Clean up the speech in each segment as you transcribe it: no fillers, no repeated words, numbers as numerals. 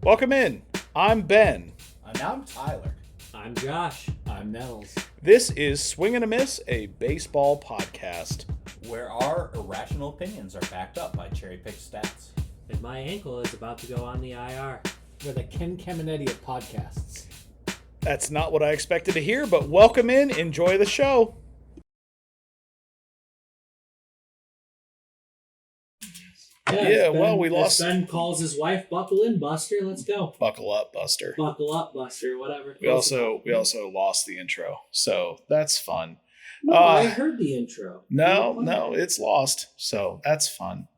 Welcome in. I'm Ben. And I'm Tyler. I'm Josh. I'm Nels. This is Swing and a Miss, a baseball podcast. Where our irrational opinions are backed up by cherry-picked stats. And my ankle is about to go on the IR. We're the Ken Caminiti of podcasts. That's not what I expected to hear, but welcome in. Enjoy the show. Yeah, well, we lost. Ben calls his wife, "Buckle in, Buster. Let's go." Buckle up, Buster. Buckle up, Buster. Whatever. We also lost the intro, so that's fun. No, I heard the intro. No, it's lost, so that's fun.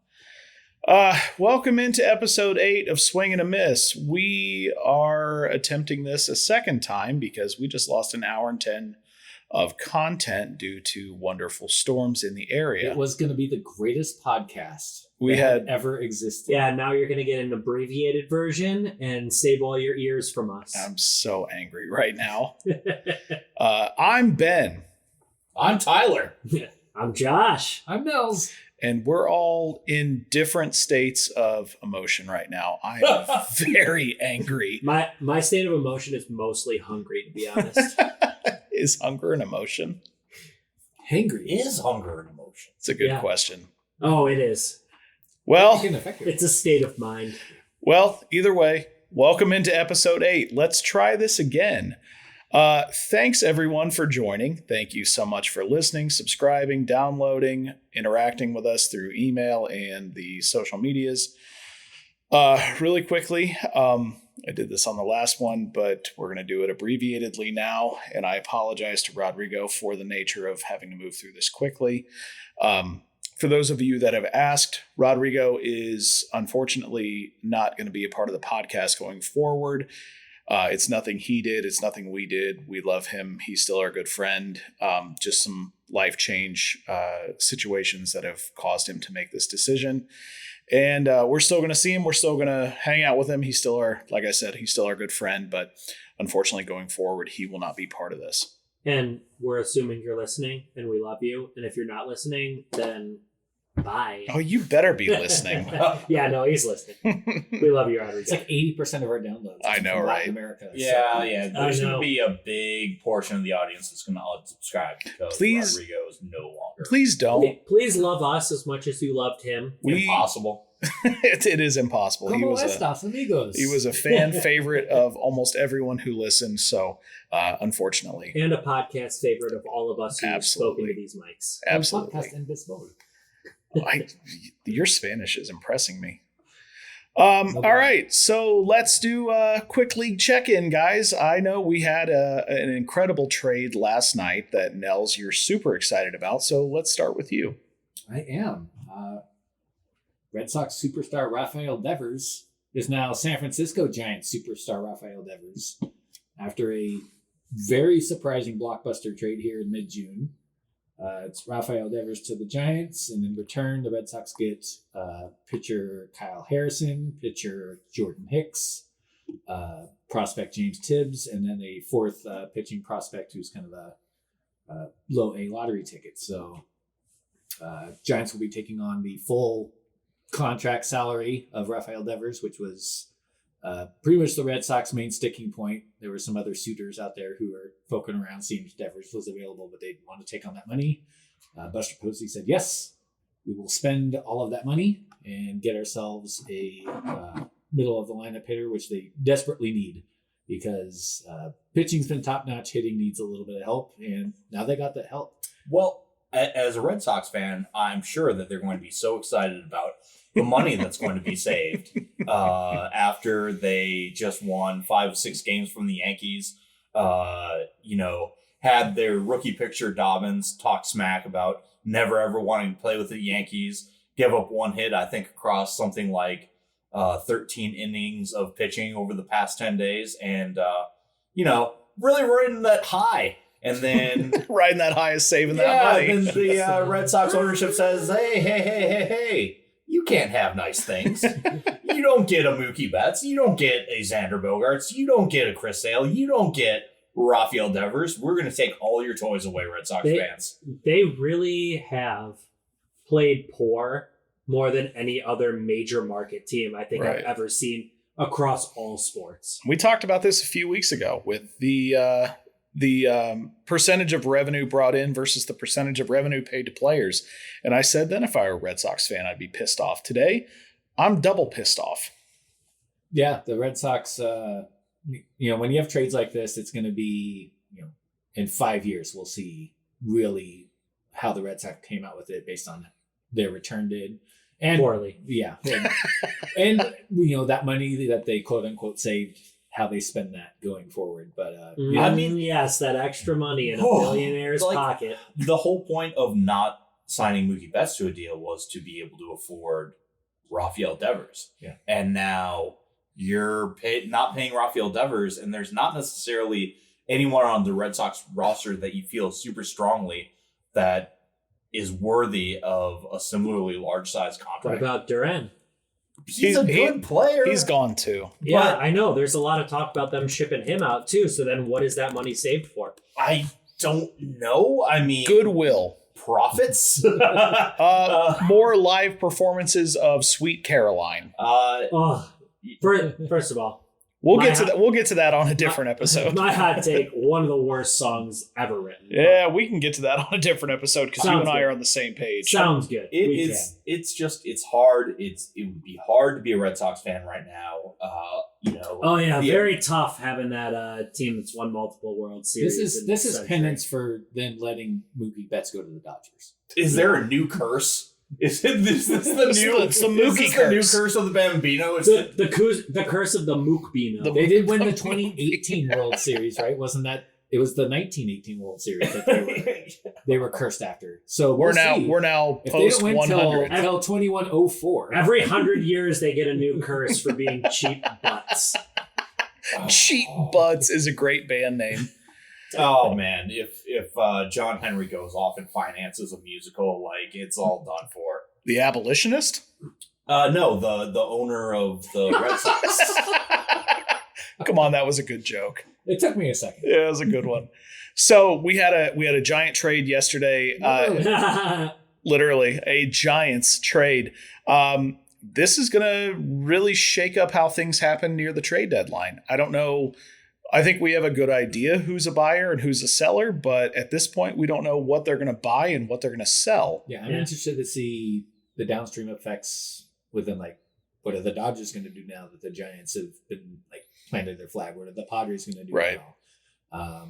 Welcome into episode 8 of Swing and a Miss. We are attempting this a second time because we just lost an hour and 10 of content due to wonderful storms in the area. It was going to be the greatest podcast we had ever existed. Yeah, now you're going to get an abbreviated version and save all your ears from us. I'm so angry right now. I'm Ben. I'm Tyler. I'm Josh. I'm Nels. And we're all in different states of emotion right now. I am very angry. My state of emotion is mostly hungry, to be honest. Is hunger an emotion? Hangry. Is hunger an emotion? It's a good question. Oh, it is. Well, it's a state of mind. Well, either way, welcome into episode 8. Let's try this again. Thanks everyone for joining. Thank you so much for listening, subscribing, downloading, interacting with us through email and the social medias. Really quickly, I did this on the last one, but we're going to do it abbreviatedly now. And I apologize to Rodrigo for the nature of having to move through this quickly. For those of you that have asked, Rodrigo is unfortunately not going to be a part of the podcast going forward. It's nothing he did. It's nothing we did. We love him. He's still our good friend. Just some life change situations that have caused him to make this decision. And we're still going to see him. We're still going to hang out with him. He's still like I said, he's still our good friend. But unfortunately, going forward, he will not be part of this. And we're assuming you're listening and we love you. And if you're not listening, then bye. Oh, you better be listening. Yeah, no, he's listening. We love you, Rodrigo. It's like 80% of our downloads. I know, from right? Latin America. Yeah. There's going to be a big portion of the audience that's going to unsubscribe because Rodrigo is no longer. Please don't. Please love us as much as you loved him. Impossible. It is impossible. Como estas, amigos? He was a fan favorite of almost everyone who listened. So, unfortunately. And a podcast favorite of all of us who've spoken to these mics. Absolutely. Podcast en béisbol. Your Spanish is impressing me. All right, so let's do a quick league check-in, guys. I know we had an incredible trade last night that, Nels, you're super excited about. So let's start with you. I am. Red Sox superstar Rafael Devers is now San Francisco Giants superstar Rafael Devers after a very surprising blockbuster trade here in mid-June. It's Rafael Devers to the Giants, and in return, the Red Sox get pitcher Kyle Harrison, pitcher Jordan Hicks, prospect James Tibbs, and then a fourth pitching prospect who's kind of a low A lottery ticket. So Giants will be taking on the full contract salary of Rafael Devers, which was pretty much the Red Sox main sticking point. There were some other suitors out there who were poking around seeing if Devers was available, but they didn't want to take on that money. Buster Posey said, yes, we will spend all of that money and get ourselves a middle of the lineup hitter, which they desperately need because pitching's been top notch, hitting needs a little bit of help, and now they got that help. Well, as a Red Sox fan, I'm sure that they're going to be so excited about the money that's going to be saved after they just won 5 of 6 games from the Yankees. Had their rookie pitcher Dobbins talk smack about never ever wanting to play with the Yankees, give up 1 hit, I think, across something like 13 innings of pitching over the past 10 days. And, really riding that high. And then riding that high is saving that money. And then the Red Sox ownership says, hey, you can't have nice things. You don't get a Mookie Betts. You don't get a Xander Bogaerts. You don't get a Chris Sale. You don't get Rafael Devers. We're going to take all your toys away, Red Sox fans. They really have played poor more than any other major market team I think I've ever seen across all sports. We talked about this a few weeks ago with the percentage of revenue brought in versus the percentage of revenue paid to players. And I said then if I were a Red Sox fan, I'd be pissed off. Today, I'm double pissed off. Yeah, the Red Sox, when you have trades like this, it's going to be, in 5 years, we'll see really how the Red Sox came out with it based on their return bid. And Poorly. Yeah. And that money that they quote unquote saved, how they spend that going forward. But I mean, yes, that extra money in a billionaire's pocket. The whole point of not signing Mookie Betts to a deal was to be able to afford Rafael Devers. Yeah. And now you're not paying Rafael Devers, and there's not necessarily anyone on the Red Sox roster that you feel super strongly that is worthy of a similarly large size contract. What about Duran? He's a good player. He's gone too. Yeah, I know. There's a lot of talk about them shipping him out too. So then what is that money saved for? I don't know. I mean, Goodwill. Profits. More live performances of Sweet Caroline. First of all, We'll get to that on a different episode. My hot take: one of the worst songs ever written. Yeah, we can get to that on a different episode because you and I good. are on the same page. Sounds good. It's hard. It would be hard to be a Red Sox fan right now. Oh yeah, very tough having that team that's won multiple World Series. This is penance for them letting Mookie Betts go to the Dodgers. Is there a new curse? Is this the new? It's the Mookie curse. The new curse of the Bambino. The curse of the Mookbino. They did win the 2018 World Series, right? Wasn't that? It was the 1918 World Series that they were cursed after. So we're now post 100 until 2104. Every 100 years they get a new curse for being cheap butts. Cheap Butts is a great band name. Oh man, if John Henry goes off and finances a musical, it's all done for. The Abolitionist? No, the owner of the Red Sox. Come on, that was a good joke. It took me a second. Yeah, it was a good one. So we had a giant trade yesterday. Literally a Giants trade. This is going to really shake up how things happen near the trade deadline. I don't know. I think we have a good idea who's a buyer and who's a seller, but at this point, we don't know what they're going to buy and what they're going to sell. Yeah, I'm interested to see the downstream effects within, what are the Dodgers going to do now that the Giants have been, planted their flag? What are the Padres going to do now?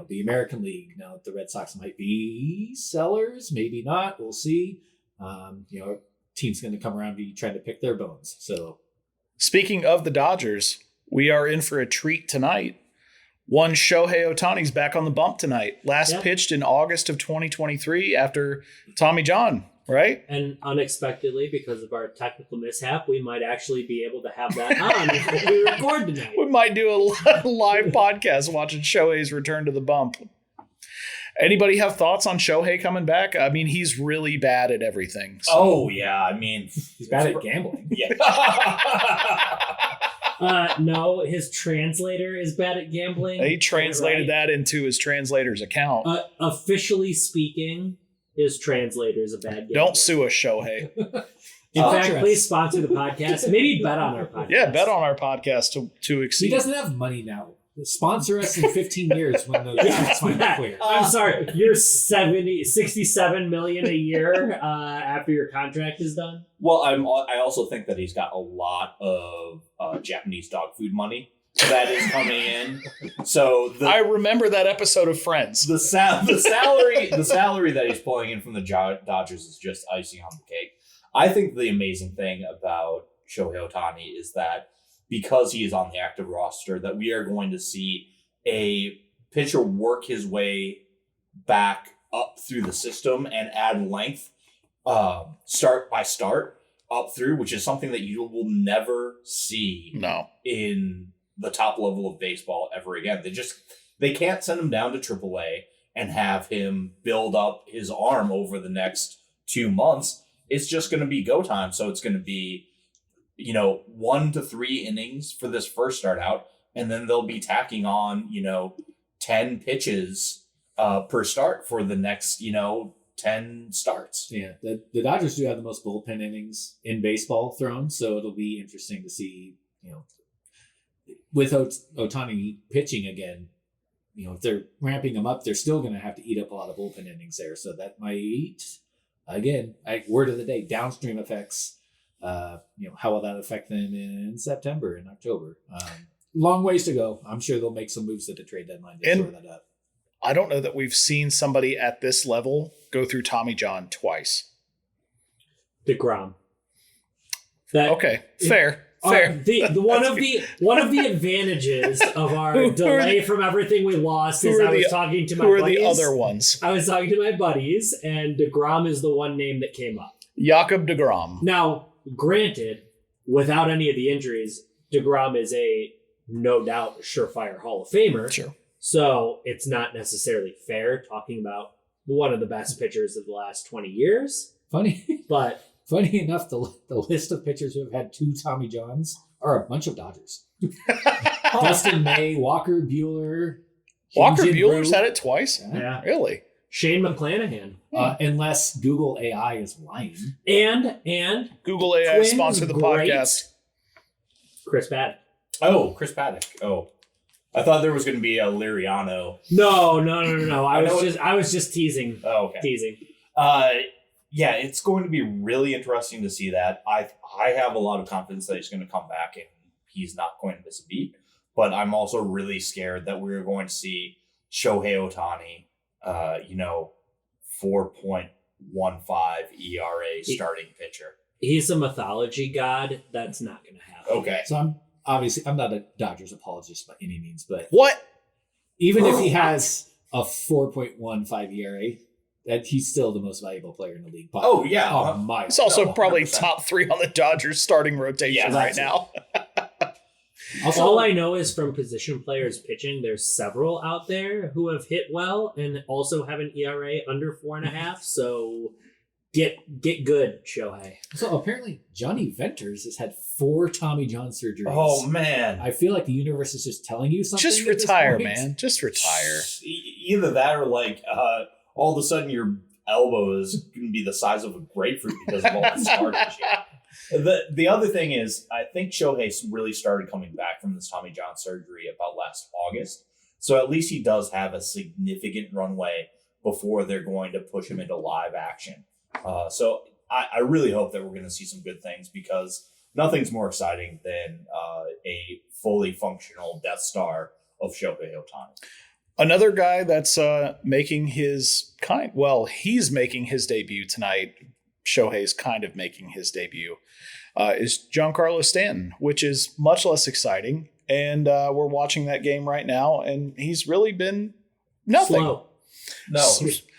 The American League, now the Red Sox might be sellers, maybe not. We'll see. Team's going to come around to trying to pick their bones. So, speaking of the Dodgers, we are in for a treat tonight. One Shohei Ohtani's back on the bump tonight. Last pitched in August of 2023 after Tommy John, right? And unexpectedly, because of our technical mishap, we might actually be able to have that on if we record tonight. We might do a live podcast watching Shohei's return to the bump. Anybody have thoughts on Shohei coming back? I mean, he's really bad at everything. So. Oh, yeah. I mean, he's bad at gambling. Yeah. No, his translator is bad at gambling. He translated that into his translator's account. Officially speaking, his translator is a bad gambler. Don't sue us, Shohei. In fact, please sponsor the podcast. Maybe bet on our podcast. Yeah, bet on our podcast to exceed. He doesn't have money now. Sponsor us in 15 years when the tax might be clear. I'm sorry, you're 67 million a year after your contract is done. Well, I also think that he's got a lot of Japanese dog food money that is coming in. So I remember that episode of Friends. The salary that he's pulling in from the Dodgers is just icing on the cake. I think the amazing thing about Shohei Ohtani is that because he is on the active roster, that we are going to see a pitcher work his way back up through the system and add length start by start up through, which is something that you will never see in the top level of baseball ever again. They can't send him down to AAA and have him build up his arm over the next 2 months. It's just going to be go time. So it's going to be 1 to 3 innings for this first start out, and then they'll be tacking on, 10 pitches per start for the next, 10 starts. Yeah, the Dodgers do have the most bullpen innings in baseball thrown, so it'll be interesting to see, with Ohtani pitching again, if they're ramping him up, they're still going to have to eat up a lot of bullpen innings there. So that might, again, word of the day, downstream effects. How will that affect them in September and October? Long ways to go. I'm sure they'll make some moves at the trade deadline to shore that up. I don't know that we've seen somebody at this level go through Tommy John twice. DeGrom. Okay, fair. Fair. One of the advantages of our delay from everything we lost is I was talking to my buddies. Who are the other ones? I was talking to my buddies, and DeGrom is the one name that came up. Jakob DeGrom. Now, granted, without any of the injuries, DeGrom is a no doubt surefire Hall of Famer. Sure. So it's not necessarily fair talking about one of the best pitchers of the last 20 years. Funny enough, the list of pitchers who have had 2 Tommy Johns are a bunch of Dodgers. Dustin May, Walker Buehler. Walker Buehler's had it twice? Yeah. Really? Shane McClanahan. Unless Google AI is lying. And Google AI sponsored the podcast. Chris Paddock. Oh, Chris Paddock. Oh. I thought there was going to be a Liriano. No. I was just teasing. Oh, okay. Teasing. Yeah, it's going to be really interesting to see that. I have a lot of confidence that he's going to come back and he's not going to miss a beat. But I'm also really scared that we're going to see Shohei Ohtani, 4.15 ERA starting pitcher. He's a mythology god. That's not going to happen. Okay. So I'm not a Dodgers apologist by any means, but what? Even if he has a 4.15 ERA, that he's still the most valuable player in the league. Oh yeah, he's also probably top 3 on the Dodgers starting rotation right now. Also, all I know is from position players pitching, there's several out there who have hit well and also have an ERA under 4.5. So get good, Shohei. So apparently Johnny Venters has had 4 Tommy John surgeries. Oh man, I feel like the universe is just telling you something. Just retire, man. Just retire. Either that or all of a sudden your elbow is going to be the size of a grapefruit because of all the scar tissue. The other thing is, I think Shohei really started coming back from this Tommy John surgery about last August. So at least he does have a significant runway before they're going to push him into live action. So I really hope that we're going to see some good things because nothing's more exciting than a fully functional Death Star of Shohei Ohtani. Another guy that's making his he's making his debut tonight. Shohei's kind of making his debut is Giancarlo Stanton, which is much less exciting. And we're watching that game right now, and he's really been nothing.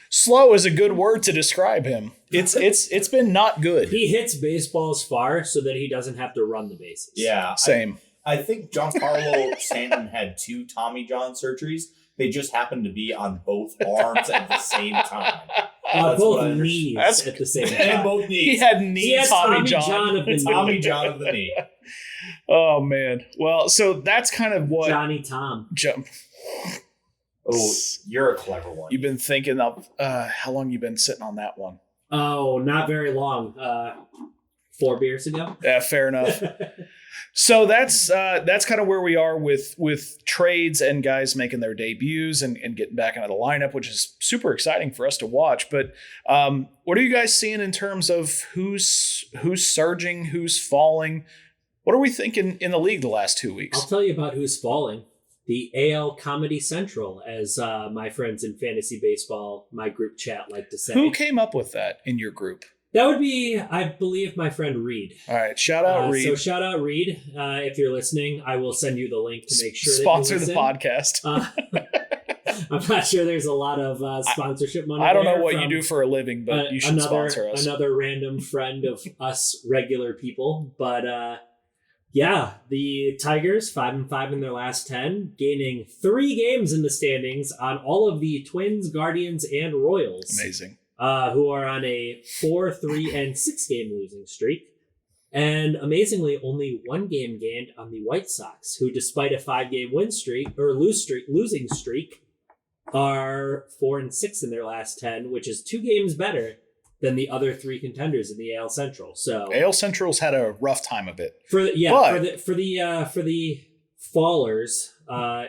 Slow is a good word to describe him. It's been not good. He hits baseballs far so that he doesn't have to run the bases. Yeah, same. I think Giancarlo Stanton had 2 Tommy John surgeries. They just happened to be on both arms at the same time. Both knees at the same time. And both knees. He had knee Tommy John of the knee. Tommy John of the knee. Oh, man. Well, so that's kind of what... Johnny Tom. Oh, you're a clever one. You've been thinking of... how long you been sitting on that one? Oh, not very long. 4 beers ago. Yeah, fair enough. So that's kind of where we are with trades and guys making their debuts and getting back into the lineup, which is super exciting for us to watch. But what are you guys seeing in terms of who's surging, who's falling? What are we thinking in the league the last 2 weeks? I'll tell you about who's falling. The AL Comedy Central, as my friends in fantasy baseball, my group chat like to say. Who came up with that in your group? That would be, I believe, my friend Reed. All right, shout out Reed. So shout out Reed. If you're listening, I will send you the link to make sure sponsor that you the podcast. I'm not sure there's a lot of sponsorship money. I don't know what you do for a living, but you should sponsor us. Another random friend of us regular people, but yeah, the Tigers 5-5 in their last 10, gaining 3 games in the standings on all of the Twins, Guardians, and Royals. Amazing. Who are on a 4, 3, and 6 game losing streak. And amazingly, only 1 game gained on the White Sox, who despite a 5-game win streak or losing streak, are 4 and 6 in their last 10, which is 2 games better than the other 3 contenders in the AL Central. So AL Central's had a rough time of it. For the fallers,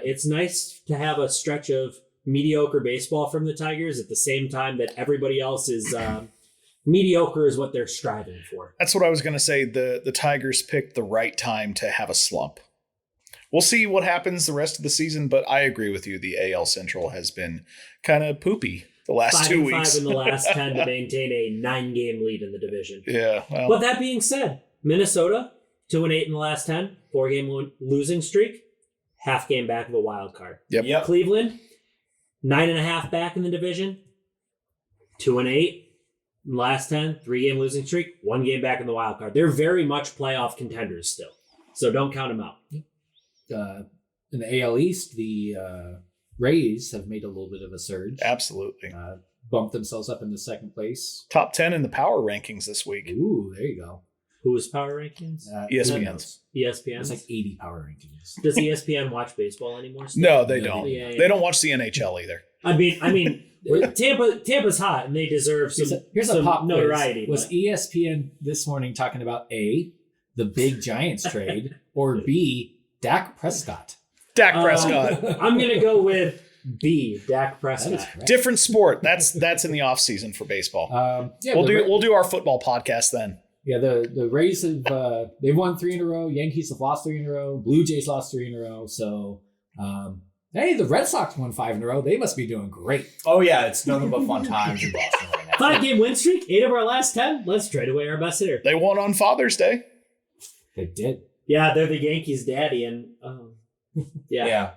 it's nice to have a stretch of mediocre baseball from the Tigers at the same time that everybody else is mediocre is what they're striving for. That's what I was going to say. The Tigers picked the right time to have a slump. We'll see what happens the rest of the season, but I agree with you. The AL Central has been kind of poopy the last 2 weeks. 5-5 in the last 10 to maintain a 9-game lead in the division. Yeah. Well, But that being said, Minnesota, 2-8 in the last 10, 4-game losing streak, half game back of a wild card. Yep. Cleveland, 9.5 back in the division, 2-8. Last 10, 3-game losing streak, 1 game back in the wild card. They're very much playoff contenders still. So don't count them out. In the AL East, the Rays have made a little bit of a surge. Absolutely. Bumped themselves up into second place. Top 10 in the power rankings this week. Ooh, there you go. Who's power rankings? ESPN's. ESPN? It's like 80 power rankings. Does ESPN watch baseball anymore? Still? No, they No, don't. yeah, yeah. They don't watch the NHL either. I mean, Tampa's hot and they deserve some, Here's some a pop notoriety. quiz. Was ESPN this morning talking about A, the big Giants trade, or B, Dak Prescott? Dak Prescott. I'm going to go with B, Dak That is Prescott. correct. Different sport. That's in the off season for baseball. Yeah, We'll do our football podcast then. Yeah, the Rays have they've won 3 in a row. Yankees have lost 3 in a row. Blue Jays lost 3 in a row. So, hey, the Red Sox won 5 in a row. They must be doing great. Oh yeah, it's nothing but fun times in Boston right now. 5-game win streak, 8 of our last 10. Let's trade away our best hitter. They won on Father's Day. They did. Yeah, they're the Yankees' daddy, and yeah.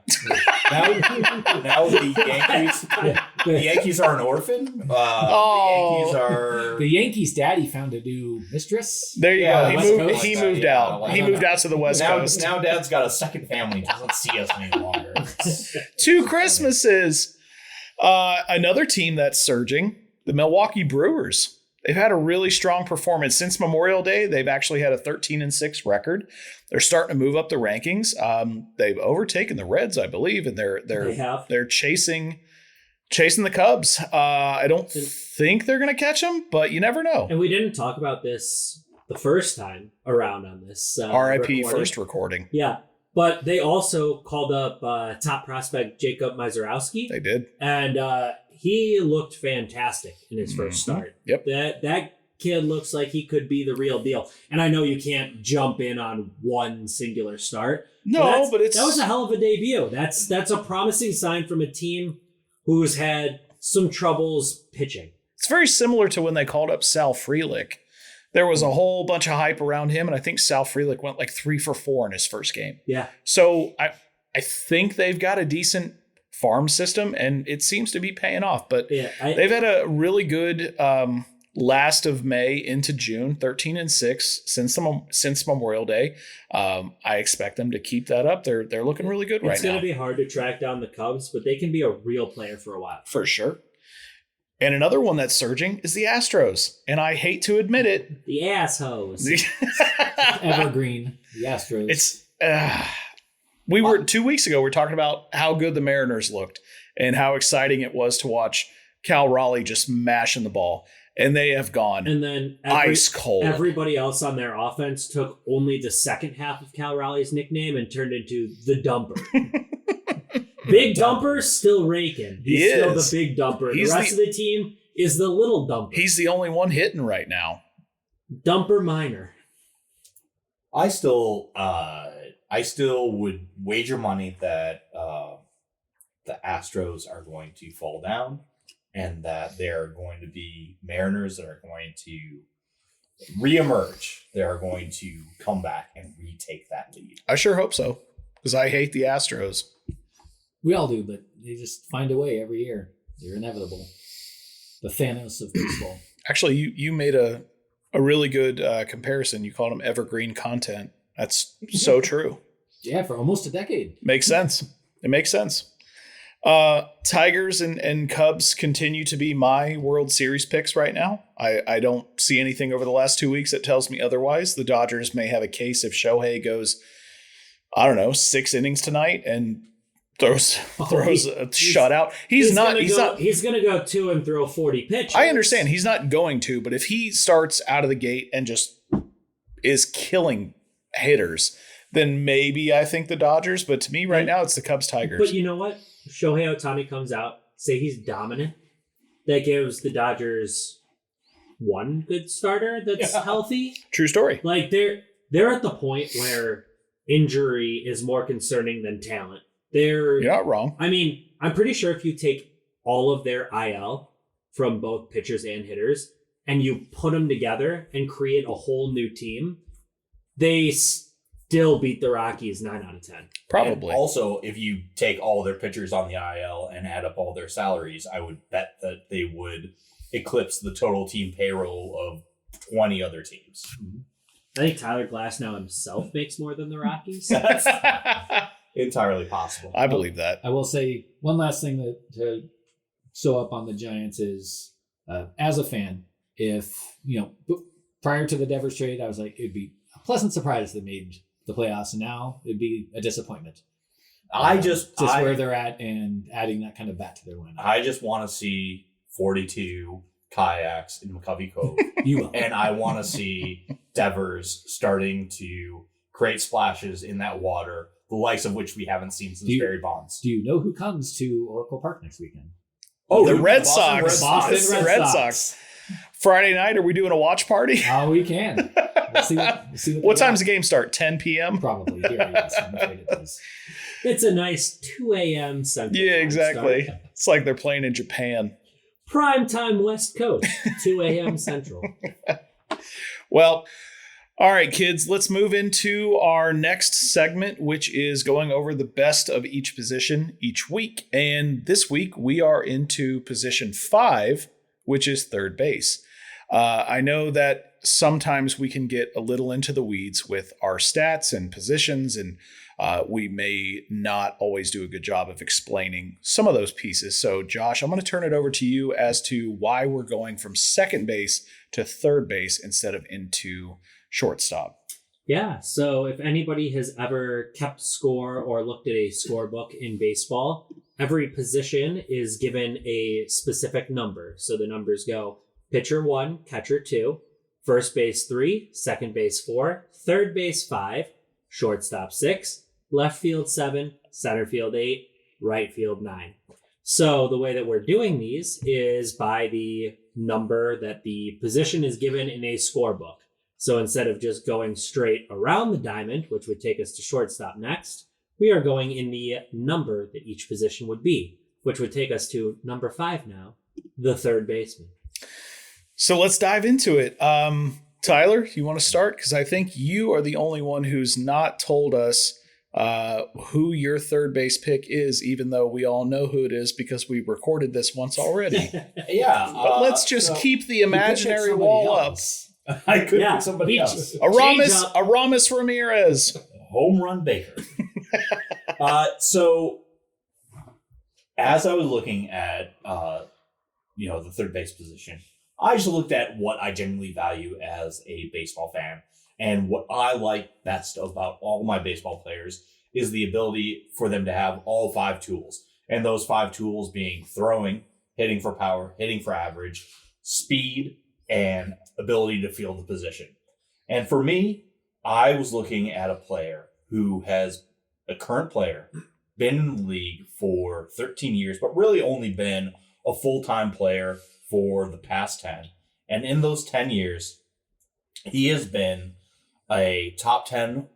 Now the Yankees are an orphan. The Yankees' daddy found a new mistress. There you Yeah, go. West He Coast. moved Yeah, out. like He that. moved out to the West Coast. Now Dad's got a second family. Doesn't see us any longer. 2 Christmases. Another team that's surging, the Milwaukee Brewers. They've had a really strong performance since Memorial Day. They've actually had a 13-6 record. They're starting to move up the rankings. They've overtaken the Reds, I believe, and they're chasing the Cubs. I don't think they're going to catch them, but you never know. And we didn't talk about this the first time around on this. RIP recording. first recording. Yeah, but they also called up top prospect Jacob Mizorowski. They did. And he looked fantastic in his first start. Yep. That kid looks like he could be the real deal. And I know you can't jump in on one singular start. No, but that was a hell of a debut. That's a promising sign from a team who's had some troubles pitching. It's very similar to when they called up Sal Frelick. There was a whole bunch of hype around him, and I think Sal Frelick went like 3 for 4 in his first game. Yeah. So I think they've got a decent farm system, and it seems to be paying off. But Yeah, they've had a really good last of May into June, 13-6 since Memorial Day. I expect them to keep that up. They're looking really good right now. It's going to be hard to track down the Cubs, but they can be a real player for a while. For sure. And another one that's surging is the Astros. And I hate to admit it. The assholes. Evergreen, the Astros. It's we were 2 weeks ago. We were talking about how good the Mariners looked and how exciting it was to watch Cal Raleigh just mashing the ball, and they have gone And then ice cold. Everybody else on their offense took only the second half of Cal Raleigh's nickname and turned into the Dumper. Big Dumper still raking. He's still the big dumper. The rest of the team is the little dumper. He's the only one hitting right now. Dumper minor. I still would wager money that the Astros are going to fall down, and that there are going to be Mariners that are going to reemerge. They are going to come back and retake that lead. I sure hope so, because I hate the Astros. We all do, but they just find a way every year. They're inevitable. The Thanos of baseball. Actually, you made a really good comparison. You called them evergreen content. That's so true. Yeah, for almost a decade. Makes sense. It makes sense. Tigers and Cubs continue to be my World Series picks right now. I don't see anything over the last 2 weeks that tells me otherwise. The Dodgers may have a case if Shohei goes, 6 innings tonight and throws a shutout. He's gonna go 2 and throw 40 pitches. I understand he's not going to, but if he starts out of the gate and just is killing hitters, then maybe I think the Dodgers. But to me right now, it's the Cubs Tigers. But you know what? Shohei Ohtani comes out, say he's dominant. That gives the Dodgers one good starter that's healthy. True story. Like they're at the point where injury is more concerning than talent. You're not wrong. I mean, I'm pretty sure if you take all of their IL from both pitchers and hitters and you put them together and create a whole new team, they still beat the Rockies 9 out of 10. Probably. And also, if you take all their pitchers on the IL and add up all their salaries, I would bet that they would eclipse the total team payroll of 20 other teams. I think Tyler Glasnow himself makes more than the Rockies. That's entirely possible. I believe that. I will say one last thing to sew up on the Giants is, as a fan, if, prior to the Devers trade, I was like, it'd be a pleasant surprise they made the playoffs, and now it'd be a disappointment. Just where they're at and adding that kind of bat to their lineup. I just want to see 42 kayaks in McCovey Cove. You will. And I want to see Devers starting to create splashes in that water, the likes of which we haven't seen since Barry Bonds. Do you know who comes to Oracle Park next weekend? Oh, the Red Sox. Boston Red Sox. Friday night, are we doing a watch party? Oh, we can. We'll see what time's the game start? 10 p.m.? Probably. Here, yes, I'm afraid it is. It's a nice 2 a.m. Central. Yeah, exactly. Start. It's like they're playing in Japan. Prime time West Coast, 2 a.m. Central. Well, all right, kids, let's move into our next segment, which is going over the best of each position each week. And this week we are into position 5, which is third base. I know that sometimes we can get a little into the weeds with our stats and positions, and we may not always do a good job of explaining some of those pieces. So, Josh, I'm going to turn it over to you as to why we're going from second base to third base instead of into shortstop. Yeah, so if anybody has ever kept score or looked at a scorebook in baseball, every position is given a specific number. So the numbers go pitcher 1, catcher 2, first base 3, second base 4, third base 5, shortstop 6, left field 7, center field 8, right field 9. So the way that we're doing these is by the number that the position is given in a scorebook. So instead of just going straight around the diamond, which would take us to shortstop next, we are going in the number that each position would be, which would take us to number 5 now, the third baseman. So let's dive into it. Tyler, you want to start? Because I think you are the only one who's not told us who your third base pick is, even though we all know who it is because we recorded this once already. Yeah. But let's just keep the imaginary wall up. I could pick somebody else. Aramis Ramirez. Home run Baker. So as I was looking at the third base position, I just looked at what I genuinely value as a baseball fan. And what I like best about all my baseball players is the ability for them to have all 5 tools. And those 5 tools being throwing, hitting for power, hitting for average, speed, and ability to field the position. And for me, I was looking at a player who has a current player, been in the league for 13 years, but really only been a full-time player for the past 10. And in those 10 years, he has been a top 10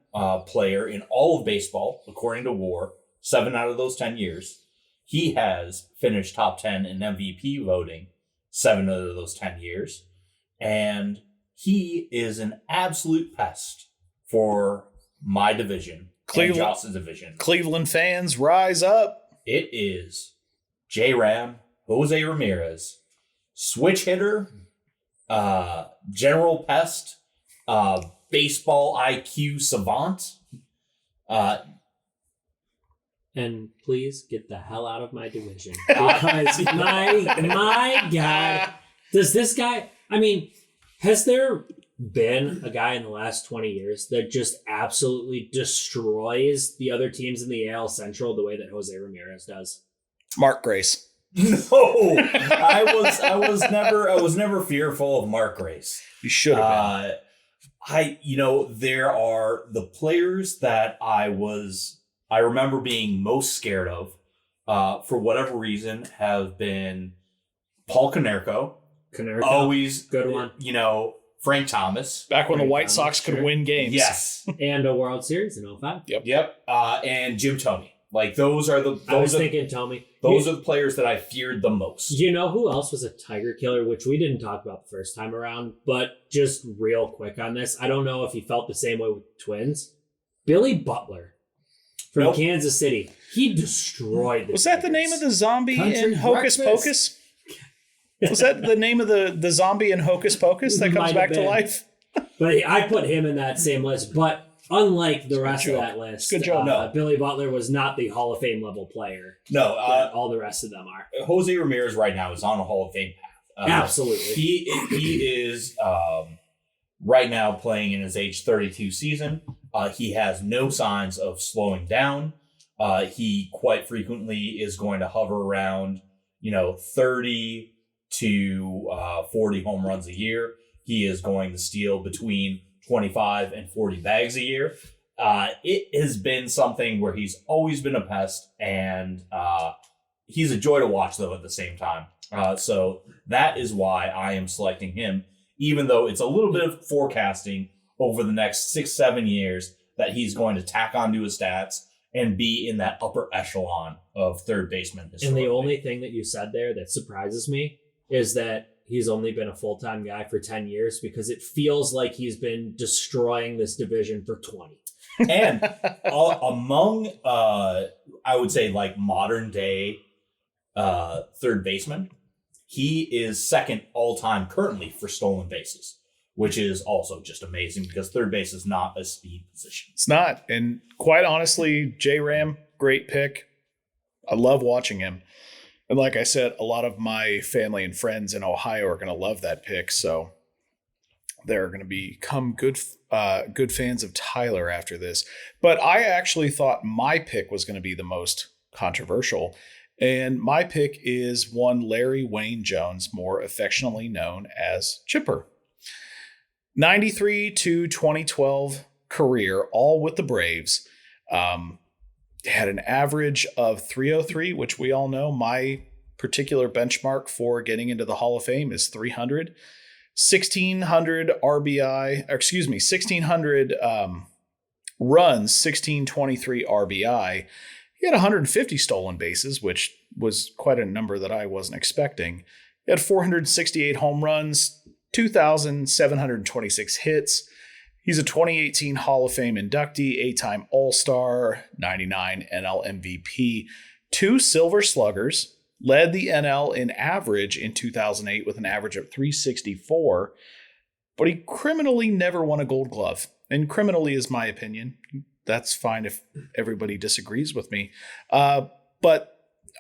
player in all of baseball, according to WAR, 7 out of those 10 years. He has finished top 10 in MVP voting 7 out of those 10 years. And he is an absolute pest for my division, and Josh's division. Cleveland fans, rise up. It is J-Ram, Jose Ramirez, switch hitter, general pest, baseball IQ savant. And please get the hell out of my division. Because my God, does this guy, has there been a guy in the last 20 years that just absolutely destroys the other teams in the AL Central the way that Jose Ramirez does? Mark Grace. No, I was never fearful of Mark Grace. You should have been. There are the players that I remember being most scared of, for whatever reason, have been Paul Konerko. Always good one. Frank Thomas. Back when the Frank White Thomas, Sox could sure. win games. Yes. And a World Series in 05. Yep. And Jim Thome. Like those are the thinking Thome. Those are the players that I feared the most. You know who else was a Tiger killer, which we didn't talk about the first time around, but just real quick on this. I don't know if he felt the same way with Twins. Billy Butler from Kansas City. He destroyed the Was that the Tigers. name of the zombie Country in Hocus breakfast. Pocus? Was that the name of the zombie in Hocus Pocus that comes Might back have to been. life? But I put him in that same list. But unlike the rest of joke. that list, Good job. No. Billy Butler was not the Hall of Fame level player No, that all the rest of them are. Jose Ramirez right now is on a Hall of Fame path. Absolutely. He is right now playing in his age 32 season. He has no signs of slowing down. He quite frequently is going to hover around, 30 to 40 home runs a year. He is going to steal between 25 and 40 bags a year. It has been something where he's always been a pest, and he's a joy to watch, though, at the same time. So that is why I am selecting him, even though it's a little bit of forecasting over the next 6-7 years that he's going to tack onto his stats and be in that upper echelon of third baseman. And the only thing that you said there that surprises me is that he's only been a full-time guy for 10 years, because it feels like he's been destroying this division for 20. And among, I would say, like modern day third baseman, he is second all-time currently for stolen bases, which is also just amazing because third base is not a speed position. It's not. And quite honestly, J-Ram, great pick. I love watching him. And like I said, a lot of my family and friends in Ohio are going to love that pick. So they're going to become good fans of Tyler after this. But I actually thought my pick was going to be the most controversial. And my pick is one Larry Wayne Jones, more affectionately known as Chipper. 93 to 2012 career, all with the Braves. Had an average of 303, which we all know. My particular benchmark for getting into the Hall of Fame is 300. 1,600 RBI, 1,600 runs, 1,623 RBI. He had 150 stolen bases, which was quite a number that I wasn't expecting. He had 468 home runs, 2,726 hits. He's a 2018 Hall of Fame inductee, 8-time All-Star, 99 NL MVP, 2 Silver Sluggers, led the NL in average in 2008 with an average of 364, but he criminally never won a Gold Glove. And criminally is my opinion. That's fine if everybody disagrees with me. But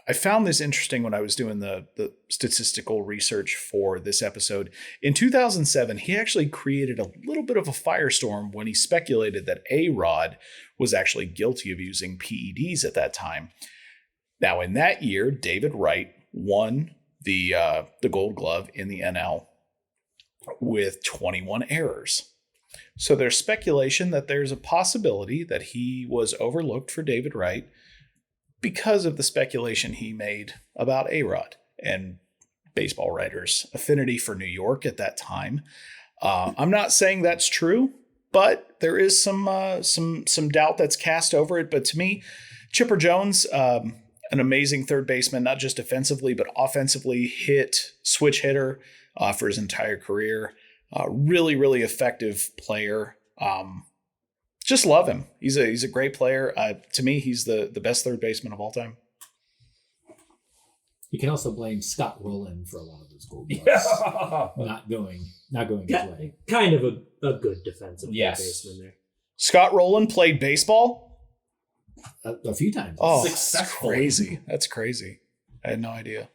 I found this interesting when I was doing the statistical research for this episode. In 2007, he actually created a little bit of a firestorm when he speculated that A-Rod was actually guilty of using PEDs at that time. Now, in that year, David Wright won the Gold Glove in the NL with 21 errors. So there's speculation that there's a possibility that he was overlooked for David Wright because of the speculation he made about A-Rod and baseball writers' affinity for New York at that time. I'm not saying that's true, but there is some doubt that's cast over it. But to me, Chipper Jones, an amazing third baseman, not just defensively, but offensively, switch hitter for his entire career. Really, really effective player. Just love him. He's a great player. To me, he's the best third baseman of all time. You can also blame Scott Rowland for a lot of those Gold Gloves not going his way. Kind of a good defensive Yes. baseman there. Scott Rowland played baseball? A few times. Oh, that's Successfully. crazy. That's crazy. I had no idea.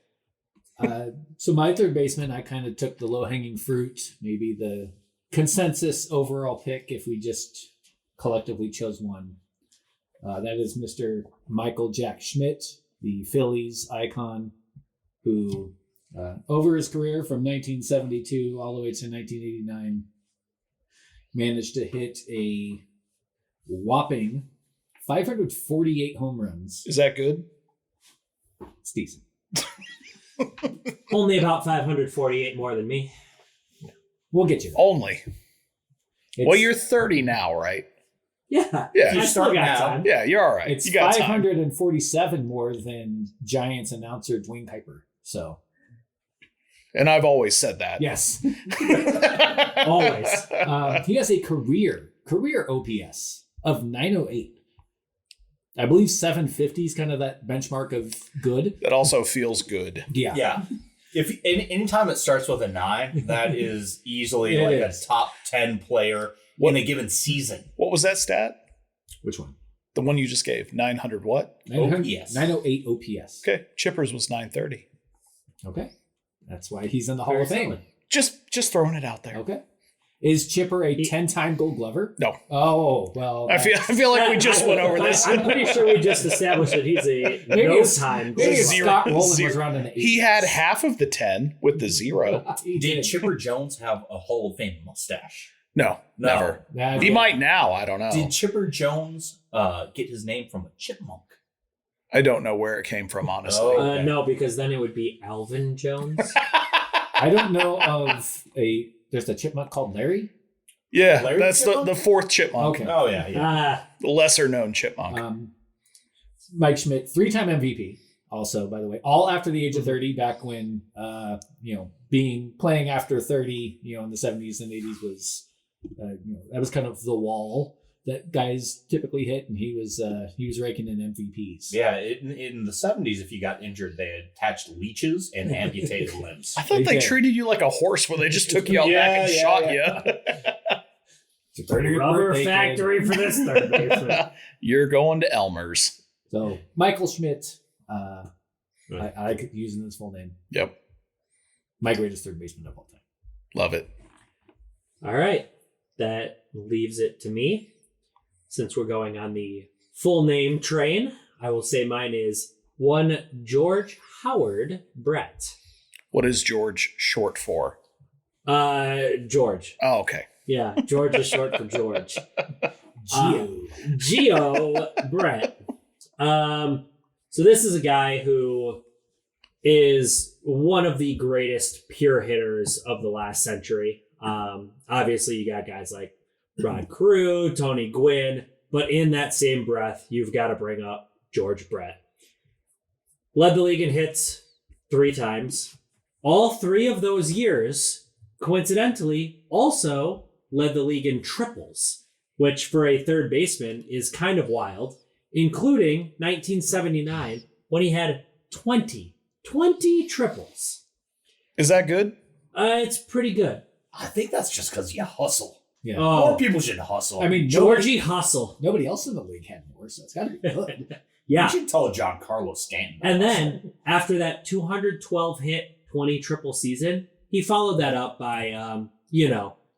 So my third baseman, I kind of took the low-hanging fruit, maybe the consensus overall pick if we just collectively chose one. That is Mr. Michael Jack Schmidt, the Phillies icon, who over his career from 1972 all the way to 1989, managed to hit a whopping 548 home runs. Is that good? It's decent. Only about 548 more than me. We'll get you there. Only. It's, Well, you're 30 now, right? Yeah. Yeah. I still got now. time. Yeah, you're all right. It's You got time. 547 more than Giants announcer Dwayne Kuiper. So, And I've always said that. yes. Always. He has a career OPS of 908. I believe 750 is kind of that benchmark of good. That also feels good. Yeah. Yeah. If anytime it starts with a 9, that is easily It like is. a top 10 player in a given season. What was that stat? Which one? The one you just gave. 900 what? 900 908 OPS. Okay. Chippers was 930. Okay. That's why he's in the Hall Very of Fame. similar. Just throwing it out there. Okay. Is Chipper a 10-time Gold Glover? No. Oh, well. I feel like we just went over this. I'm pretty sure we just established that he's a no-time. Maybe if Zero- Scott Rowland zero. was around in the 80s. He had half of the 10 with the 0. He Did Chipper Jones have a Hall of Fame mustache? No, No. never. Nah, He might now. I don't know. Did Chipper Jones get his name from a chipmunk? I don't know where it came from, honestly. Oh. Okay. No, because then it would be Alvin Jones. I don't know of there's a chipmunk called Larry. Yeah, Larry that's the Chipmunk? fourth chipmunk. Okay. Oh, yeah. The lesser known chipmunk. Mike Schmidt, 3-time MVP. Also, by the way, all after the age of 30, back when playing after 30, in the 70s and 80s was, that was kind of the wall that guys typically hit, and he was raking in MVPs. Yeah, in the 70s, if you got injured, they attached leeches and amputated limbs. I thought they did. treated you like a horse where they just took you out back and shot you. It's your 30th Rubber birthday, factory kid. for this third baseman. You're going to Elmer's. So Michael Schmidt, I could use his full name. Yep. My greatest third baseman of all time. Love it. All right. That leaves it to me. Since we're going on the full name train, I will say mine is one George Howard Brett. What is George short for? George. Oh, okay. Yeah, George is short for George. Gio. Gio Brett. So this is a guy who is one of the greatest pure hitters of the last century. Obviously, you got guys like Rod Carew, Tony Gwynn, but in that same breath, you've got to bring up George Brett. Led the league in hits 3 times. All 3 of those years, coincidentally, also led the league in triples, which for a third baseman is kind of wild, including 1979 when he had 20 triples. Is that good? It's pretty good. I think that's just because you hustle. Yeah. More Oh, people should hustle. I mean, Georgie Hustle. nobody else in the league had more, so it's got to be good. Yeah. You should tell John Carlos Stanton. And then after that 212 hit, 20 triple season, he followed that up by,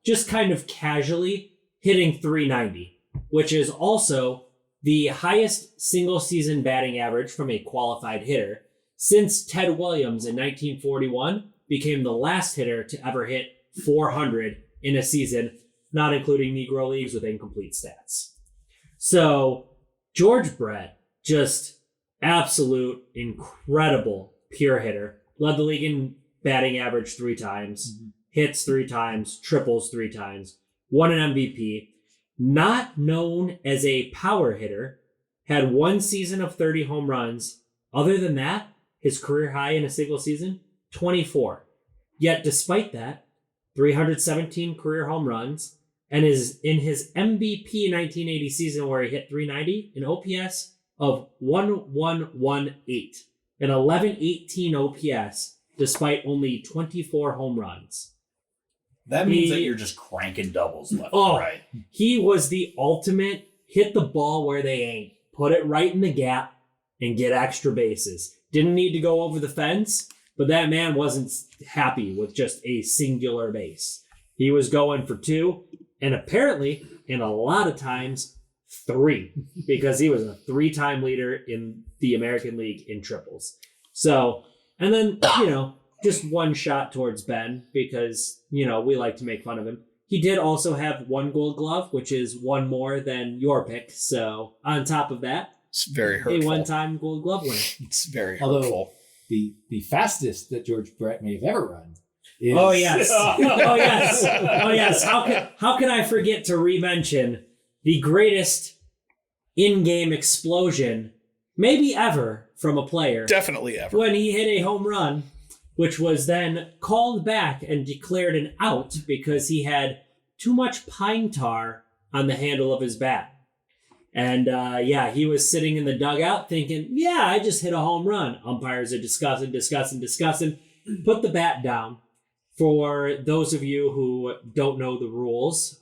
just kind of casually hitting 390, which is also the highest single season batting average from a qualified hitter since Ted Williams in 1941 became the last hitter to ever hit 400 in a season, not including Negro Leagues with incomplete stats. So George Brett, just absolute incredible pure hitter, led the league in batting average 3 times, hits 3 times, triples 3 times, won an MVP, not known as a power hitter, had 1 season of 30 home runs. Other than that, his career high in a single season, 24. Yet despite that, 317 career home runs, and is in his MVP 1980 season where he hit 390, an OPS of 1118, an 1118 OPS despite only 24 home runs. that means that he- you're just cranking doubles left Oh. and right. He was the ultimate hit the ball where they ain't, put it right in the gap, and get extra bases. Didn't need to go over the fence, but that man wasn't happy with just a singular base. He was going for 2, and apparently, in a lot of times, 3, because he was a 3-time leader in the American League in triples. So, and then, just one shot towards Ben, because, we like to make fun of him. he did also have 1 Gold Glove, which is 1 more than your pick. So on top of that, It's very a hurtful. 1-time Gold Glove winner. It's very Although hurtful. the fastest that George Brett may have ever run is Oh yes, oh yes, oh yes. How can I forget to re-mention the greatest in-game explosion, maybe ever, from a player Definitely ever. when he hit a home run, which was then called back and declared an out because he had too much pine tar on the handle of his bat. And he was sitting in the dugout thinking, yeah, I just hit a home run. Umpires are discussing. Put the bat down. For those of you who don't know the rules,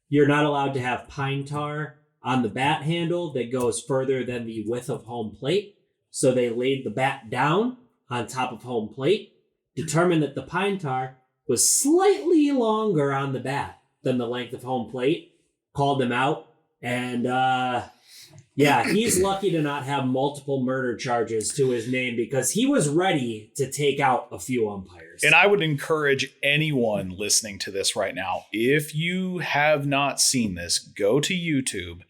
you're not allowed to have pine tar on the bat handle that goes further than the width of home plate. So they laid the bat down on top of home plate, determined that the pine tar was slightly longer on the bat than the length of home plate, called him out, and he's lucky to not have multiple murder charges to his name because he was ready to take out a few umpires. And I would encourage anyone listening to this right now, if you have not seen this, go to YouTube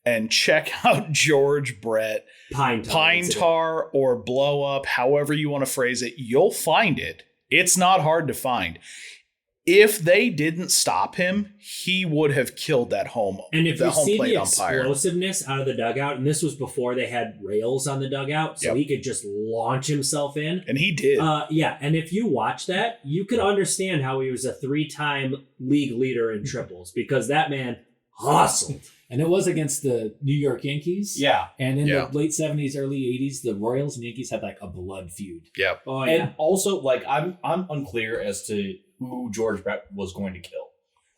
and check out George Brett Pine tar or blow up, however you want to phrase it. You'll find it. It's not hard to find. If they didn't stop him, he would have killed that home. And if the you home see plate the umpire. explosiveness out of the dugout, and this was before they had rails on the dugout, so Yep. he could just launch himself in. And he did. And if you watch that, you could understand how he was a 3-time league leader in triples because that man hustled. and it was against the New York Yankees. Yeah. And in Yeah. the late 70s, early 80s, the Royals and Yankees had like a blood feud. Yep. Oh, And also, like, I'm unclear as to who George Brett was going to kill.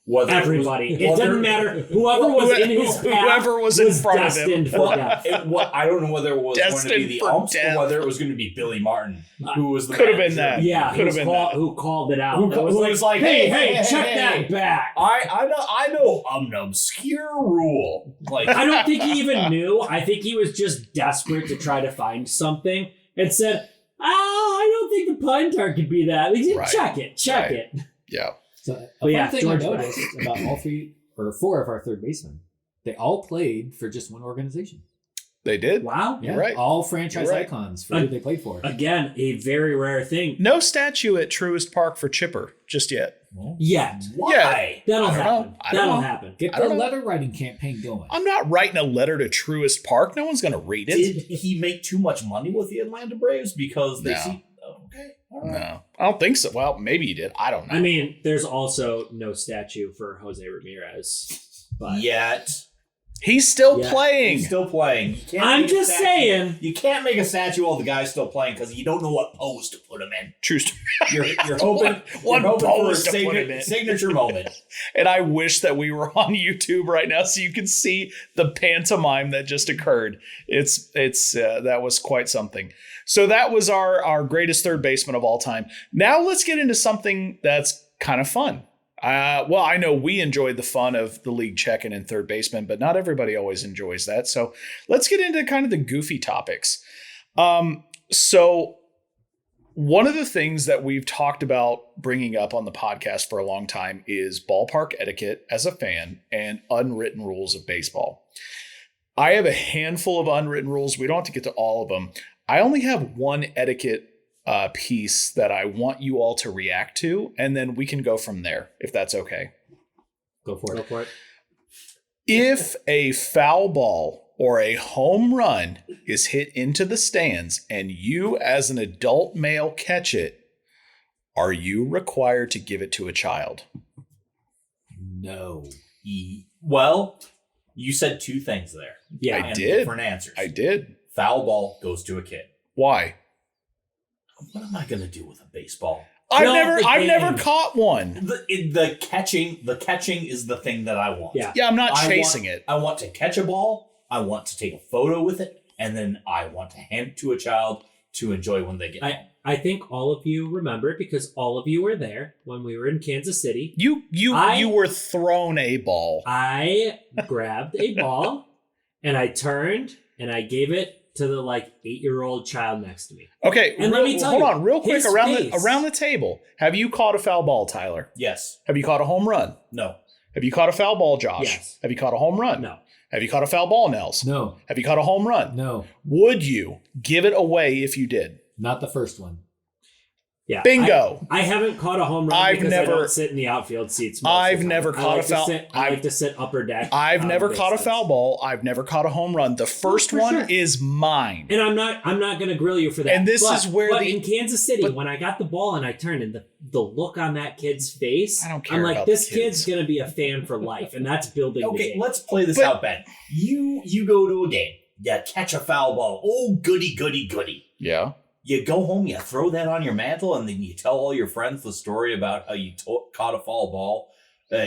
Whether Everybody. It whether- didn't matter. Whoever was in his path Whoever was in front of him. destined for death. I don't know whether it was going to Destined be the for umps death. or whether it was going to be Billy Martin, who was the Could have been manager. that. Yeah, Could have been that. who called it out. Who It was like, hey, hey, check hey, that hey. back. I know an obscure rule. Like, I don't think he even knew. I think he was just desperate to try to find something and said, I don't think the pine tar could be that. He said, Right. check Right. it. Yeah. So a But yeah, fun thing George I Brett. noticed about all 3 or 4 of our third basemen, they all played for just one organization. They did. Wow. You're right. All franchise You're right. icons for who they played for. Again, a very rare thing. No statue at Truist Park for Chipper just yet. Well, Yet. why? That'll I don't happen. know. I don't That'll know. happen. get I the don't know. letter writing campaign going. I'm not writing a letter to Truist Park. No one's going to read it. Did he make too much money with the Atlanta Braves because they No. see? Okay, all right. No, I don't think so. Well, maybe he did. I don't know. I mean, there's also no statue for Jose Ramirez. But Yet he's still Yeah. playing. he's still playing. You can't I'm make a just statue- saying. You can't make a statue while the guy's still playing because you don't know what pose to put him in. True story. You're hoping, One you're hoping for a pose to put him in. signature moment. And I wish that we were on YouTube right now so you could see the pantomime that just occurred. It's that was quite something. So that was our greatest third baseman of all time. Now let's get into something that's kind of fun. I know we enjoyed the fun of the league check-in and third baseman, but not everybody always enjoys that. So let's get into kind of the goofy topics. So one of the things that we've talked about bringing up on the podcast for a long time is ballpark etiquette as a fan and unwritten rules of baseball. I have a handful of unwritten rules. We don't have to get to all of them. I only have one etiquette piece that I want you all to react to, and then we can go from there, if that's okay. Go for it. Go for it. If a foul ball or a home run is hit into the stands and you as an adult male catch it, are you required to give it to a child? No. Well, you said two things there. Yeah. I and did. Different answers. I did. Foul ball goes to a kid. Why? What am I going to do with a baseball? I've the never game. caught one. The catching is the thing that I want. Yeah. Yeah, I'm not I chasing want- it. I want to catch a ball. I want to take a photo with it, and then I want to hand it to a child to enjoy when they get home. I think all of you remember because all of you were there when we were in Kansas City. You were thrown a ball. I grabbed a ball and I turned and I gave it to the like 8-year-old child next to me. Okay, And let me tell hold you, on, real quick, his around face- the table. Have you caught a foul ball, Tyler? Yes. Have you caught a home run? No. Have you caught a foul ball, Josh? Yes. Have you caught a home run? No. Have you caught a foul ball, Nels? No. Have you caught a home run? No. Would you give it away if you did? Not the first one. Yeah. Bingo. I haven't caught a home run I've because never- I don't sit in the outfield seats. Most I've of the time. never caught a foul- I like to sit upper deck. I've never base caught a seats. foul ball. I've never caught a home run. The first for one sure. is mine. And I'm not going to grill you for that. And this But- is where but the- in Kansas City, but- when I got the ball and I turned and the look on that kid's face, I don't care I'm like, about this the kids. kid's going to be a fan for life, and that's building the Okay, game. let's play this But- out, Ben. You go to a game. You catch a foul ball. Oh, goody, goody, goody. Yeah. You go home, you throw that on your mantle, and then you tell all your friends the story about how you caught a foul ball. Have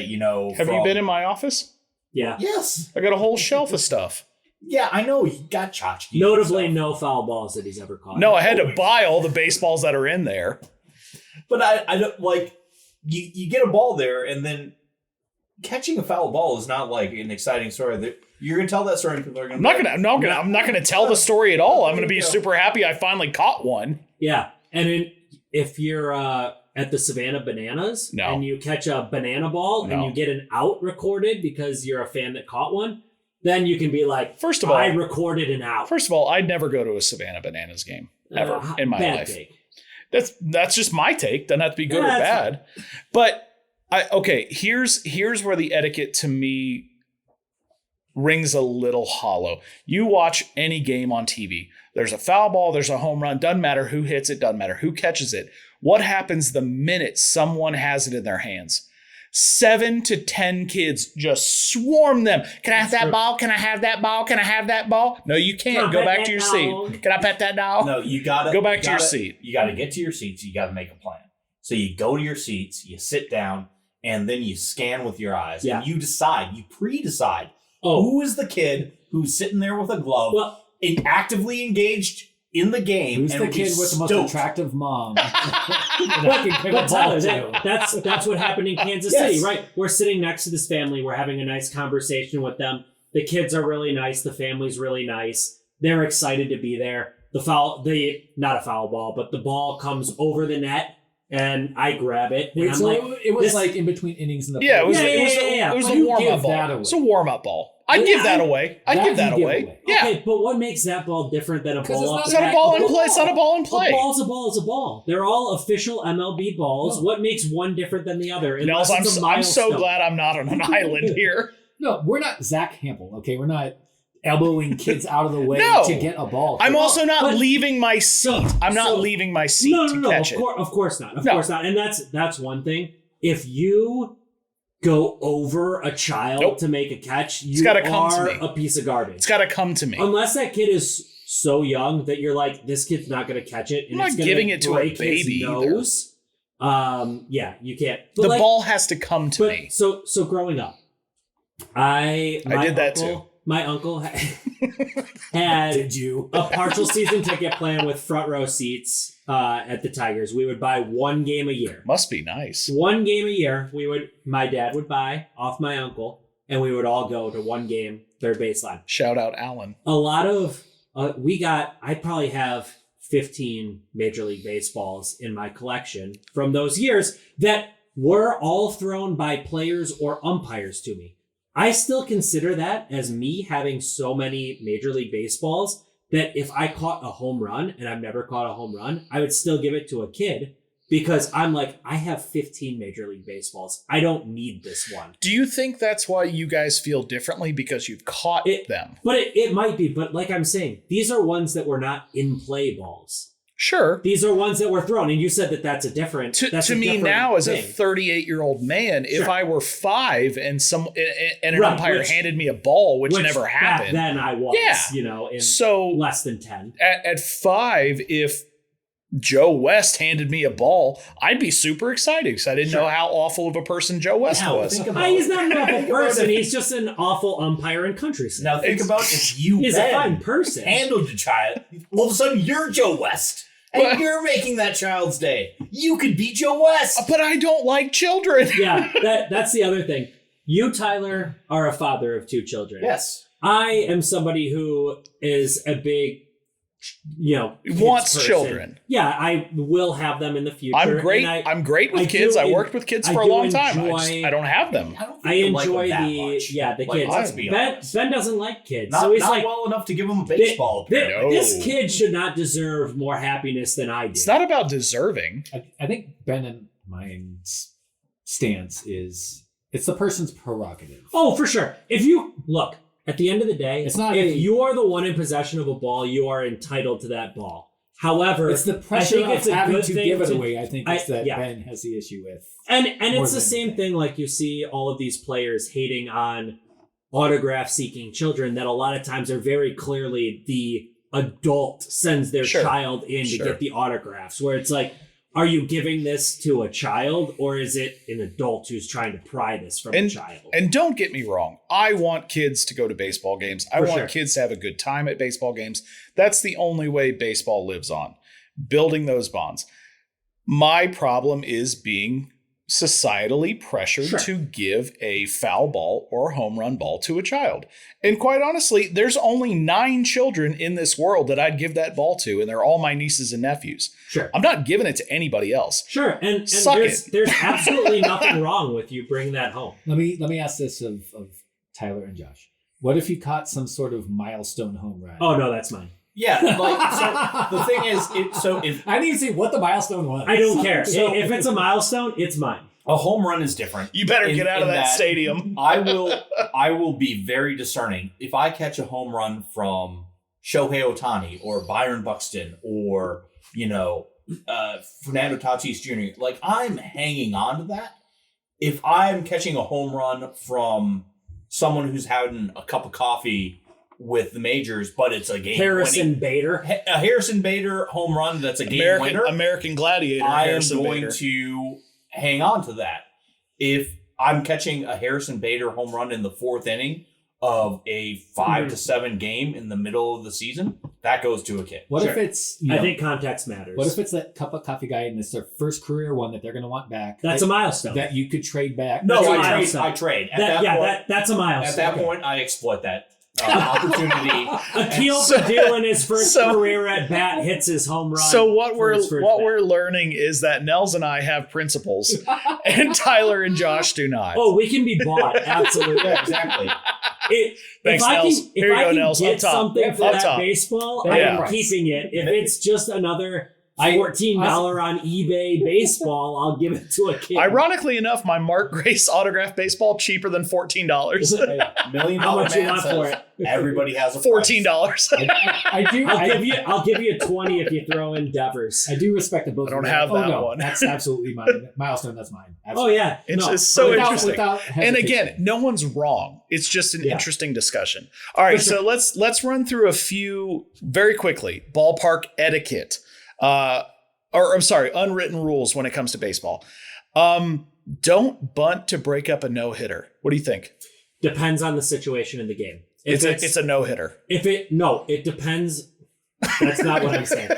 you been in my office? Yeah. Yes. I got a whole shelf of stuff. Yeah, I know. You got tchotchkes. Notably, and stuff. no foul balls that he's ever caught. No, I had to buy all the baseballs that are in there. But I don't like you get a ball there, and then catching a foul ball is not like an exciting story. You're gonna tell that story, and people are gonna. I'm not gonna tell the story at all. I'm gonna be There you go. super happy I finally caught one. Yeah. And if you're at the Savannah Bananas No. and you catch a banana ball and No. you get an out recorded because you're a fan that caught one, then you can be like, First of all, I recorded an out. I'd never go to a Savannah Bananas game ever in my bad life. take. That's just my take. Doesn't have to be good Yeah, or that's bad. But here's where the etiquette to me rings a little hollow. You watch any game on TV. There's a foul ball, there's a home run, doesn't matter who hits it, doesn't matter who catches it. What happens the minute someone has it in their hands? 7 to 10 kids just swarm them. Can I have that ball? Can I have that ball? Can I have that ball? No, you can't. Can I Go pet back that to your dog? seat. Can I pet that dog? No, you gotta Go back to your seat. You gotta get to your seats. You gotta make a plan. So you go to your seats, you sit down, and then you scan with your eyes, Yeah. and you decide. You pre-decide Oh, who is the kid who's sitting there with a glove well, and actively engaged in the game. Who's and the would be kid with the most stoked. attractive mom? but Tyler, that's what happened in Kansas Yes. City, right? We're sitting next to this family. We're having a nice conversation with them. The kids are really nice. The family's really nice. They're excited to be there. Not a foul ball, but the ball comes over the net, and I grab it. And Wait, I'm so like, it was this- like in between innings in the Yeah, it was, Yeah, it was, yeah. it was But a you warm-up give that ball. away. It's a warm-up ball. I'd Yeah, give that away. I'd give that you give away. away. Yeah. Okay, but what makes that ball different than a 'Cause ball it's up not- the It's not a net? ball in play. It's not a ball in play. A ball's a ball is a ball. They're all official MLB balls. No. What makes one different than the other? Nels, Unless it's a I'm so milestone. glad I'm not on an island here. No, we're not Zach Hampel, okay? We're not elbowing kids out of the way No. to get a ball. I'm also not but- leaving my seat. I'm not so- leaving my seat to catch it. Of course not. Of No. course not. And that's one thing. If you go over a child Nope. to make a catch, you gotta come to are me. a piece of garbage. It's got to come to me. Unless that kid is so young that you're like, this kid's not going to catch it. And I'm it's not gonna giving it to a break his baby either. nose. Yeah, you can't. But The like- ball has to come to but me. So growing up, my did that uncle- too. My uncle had Did you? a partial season ticket plan with front row seats at the Tigers. We would buy one game a year. Must be nice. One game a year. My dad would buy off my uncle, and we would all go to one game, third baseline. Shout out Alan. A lot of I probably have 15 Major League Baseballs in my collection from those years that were all thrown by players or umpires to me. I still consider that as me having so many Major League Baseballs that if I caught a home run, and I've never caught a home run, I would still give it to a kid because I'm like, I have 15 Major League Baseballs. I don't need this one. Do you think that's why you guys feel differently because you've caught them? But it might be. But like I'm saying, these are ones that were not in play balls. Sure. These are ones that were thrown, and you said that that's a different. To me now, as a thing. 38-year-old man, if Sure. I were 5 and an Right, umpire which- handed me a ball, which never back happened, then I was, Yeah. in so less than 10. at 5, if Joe West handed me a ball, I'd be super excited because I didn't know how awful of a person Joe West Now, was. think about He's not an awful think about person. it. He's just an awful umpire and country singer. Now think about if you He's a Ben, fine person. handled the child. All of a sudden, you're Joe West, and What? you're making that child's day. You could be Joe West. But I don't like children. Yeah, that's the other thing. You, Tyler, are a father of 2 children. Yes. I am somebody who is a big Wants person. children. Yeah, I will have them in the future. I'm great. I'm great with kids. I worked with kids for a long time. I don't have them. I enjoy like the kids. Let's be honest. Ben doesn't like kids, Not, so he's not like, well enough to give him a baseball. No. This kid should not deserve more happiness than I do. It's not about deserving. I think Ben and mine's stance is it's the person's prerogative. Oh, for sure. If you look at the end of the day, it's not if you are the one in possession of a ball, you are entitled to that ball. However, it's the pressure of having to give it away. I think it's yeah. Ben has the issue with. And it's the same thing. Like you see all of these players hating on autograph-seeking children that a lot of times are very clearly the adult sends their child in to get the autographs. Where it's like, are you giving this to a child or is it an adult who's trying to pry this from a child? And don't get me wrong. I want kids to go to baseball games. I want kids to have a good time at baseball games. That's the only way baseball lives on, building those bonds. My problem is being societally pressured to give a foul ball or a home run ball to a child. And quite honestly, there's only 9 children in this world that I'd give that ball to, and they're all my nieces and nephews. Sure. I'm not giving it to anybody else. Sure. And there's absolutely nothing wrong with you bringing that home. Let me ask this of Tyler and Josh. What if you caught some sort of milestone home run? Oh, no, that's mine. Yeah, so the thing is, I need to see what the milestone was. I don't care. If it's a milestone, it's mine. A home run is different. You better get out of that stadium. I will be very discerning. If I catch a home run from Shohei Ohtani or Byron Buxton or Fernando Tatis Jr., like I'm hanging on to that. If I'm catching a home run from someone who's having a cup of coffee with the majors, but it's a game Harrison Bader. A Harrison Bader home run that's a game winner. American Gladiator. I am going to hang on to that. If I'm catching a Harrison Bader home run in the 4th inning of a 5-7 game in the middle of the season, that goes to a kid. What if it's... I think context matters. What if it's that cup of coffee guy and it's their first career one that they're going to want back? That's a milestone. That you could trade back? No, I trade. That's a milestone. At that point, I exploit that opportunity. Akil Padilla in his first career at bat hits his home run. So what we're learning is that Nels and I have principles, and Tyler and Josh do not. Oh, we can be bought. Absolutely, exactly. Thanks, Nels. If I can get something for that baseball, I'm keeping it. If it's just another $14 on eBay baseball, I'll give it to a kid. Ironically enough, my Mark Grace autographed baseball cheaper than $14. $1 million How much man you want for it? Everybody has a $14. I'll give you 20 if you throw in Devers. I do respect the both. I don't have that one. That's absolutely mine. Milestone, that's mine. Oh Absolutely. yeah, it's so interesting. And again, no one's wrong. It's just an interesting discussion. All right, so let's run through a few very quickly. Ballpark etiquette. Unwritten rules when it comes to baseball. Don't bunt to break up a no-hitter. What do you think? Depends on the situation in the game. It's a no-hitter. It depends. That's not what I'm saying.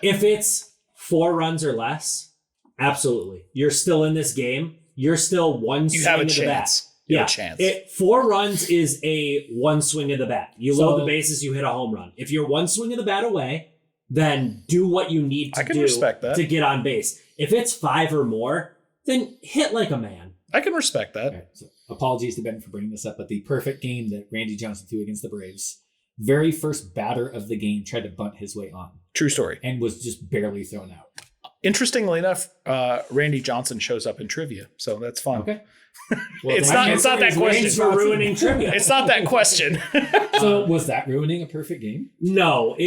If it's 4 runs or less, absolutely. You're still in this game. You're still one swing of the bat. You have a chance. 4 runs is a 1 swing of the bat. You load the bases, you hit a home run. If you're 1 swing of the bat away, then do what you need to do to get on base. If it's 5 or more, then hit like a man. I can respect that. Right, so apologies to Ben for bringing this up, but the perfect game that Randy Johnson threw against the Braves, very first batter of the game tried to bunt his way on. True story. And was just barely thrown out. Interestingly enough, Randy Johnson shows up in trivia, so that's fun. Okay. Well, it's not that question. Thanks for ruining trivia. It's not that question. So was that ruining a perfect game? No,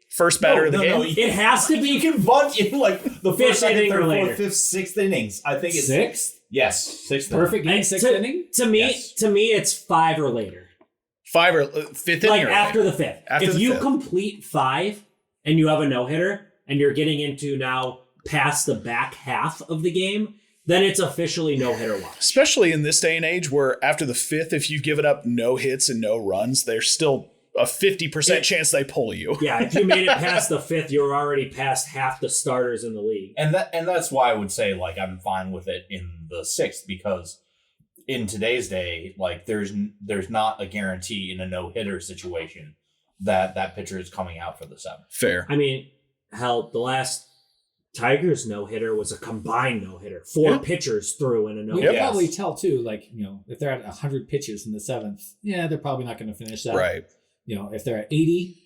First batter of the game. It has to be. You can bunt in like the first, second, third, later. fourth, fifth, 6th innings. I think it's 6th. Yes, 6th. Perfect game, 6th inning. To me, it's 5 or later. 5 or 5th inning. Like after the 5th. If you complete 5 and you have a no hitter and you're getting into now past the back half of the game, then it's officially no hitter watch. Especially in this day and age, where after the 5th, if you've given up no hits and no runs, there's still a 50% chance they pull you. Yeah, if you made it past the 5th, you're already past half the starters in the league. And that's why I would say like I'm fine with it in the 6th, because in today's day, like there's not a guarantee in a no-hitter situation that pitcher is coming out for the 7th. Fair. I mean, hell, the last Tigers no-hitter was a combined no-hitter. 4 pitchers threw in a You no-hitter. can probably tell too, like, if they're at 100 pitches in the 7th, they're probably not going to finish that. Right. If they're at 80,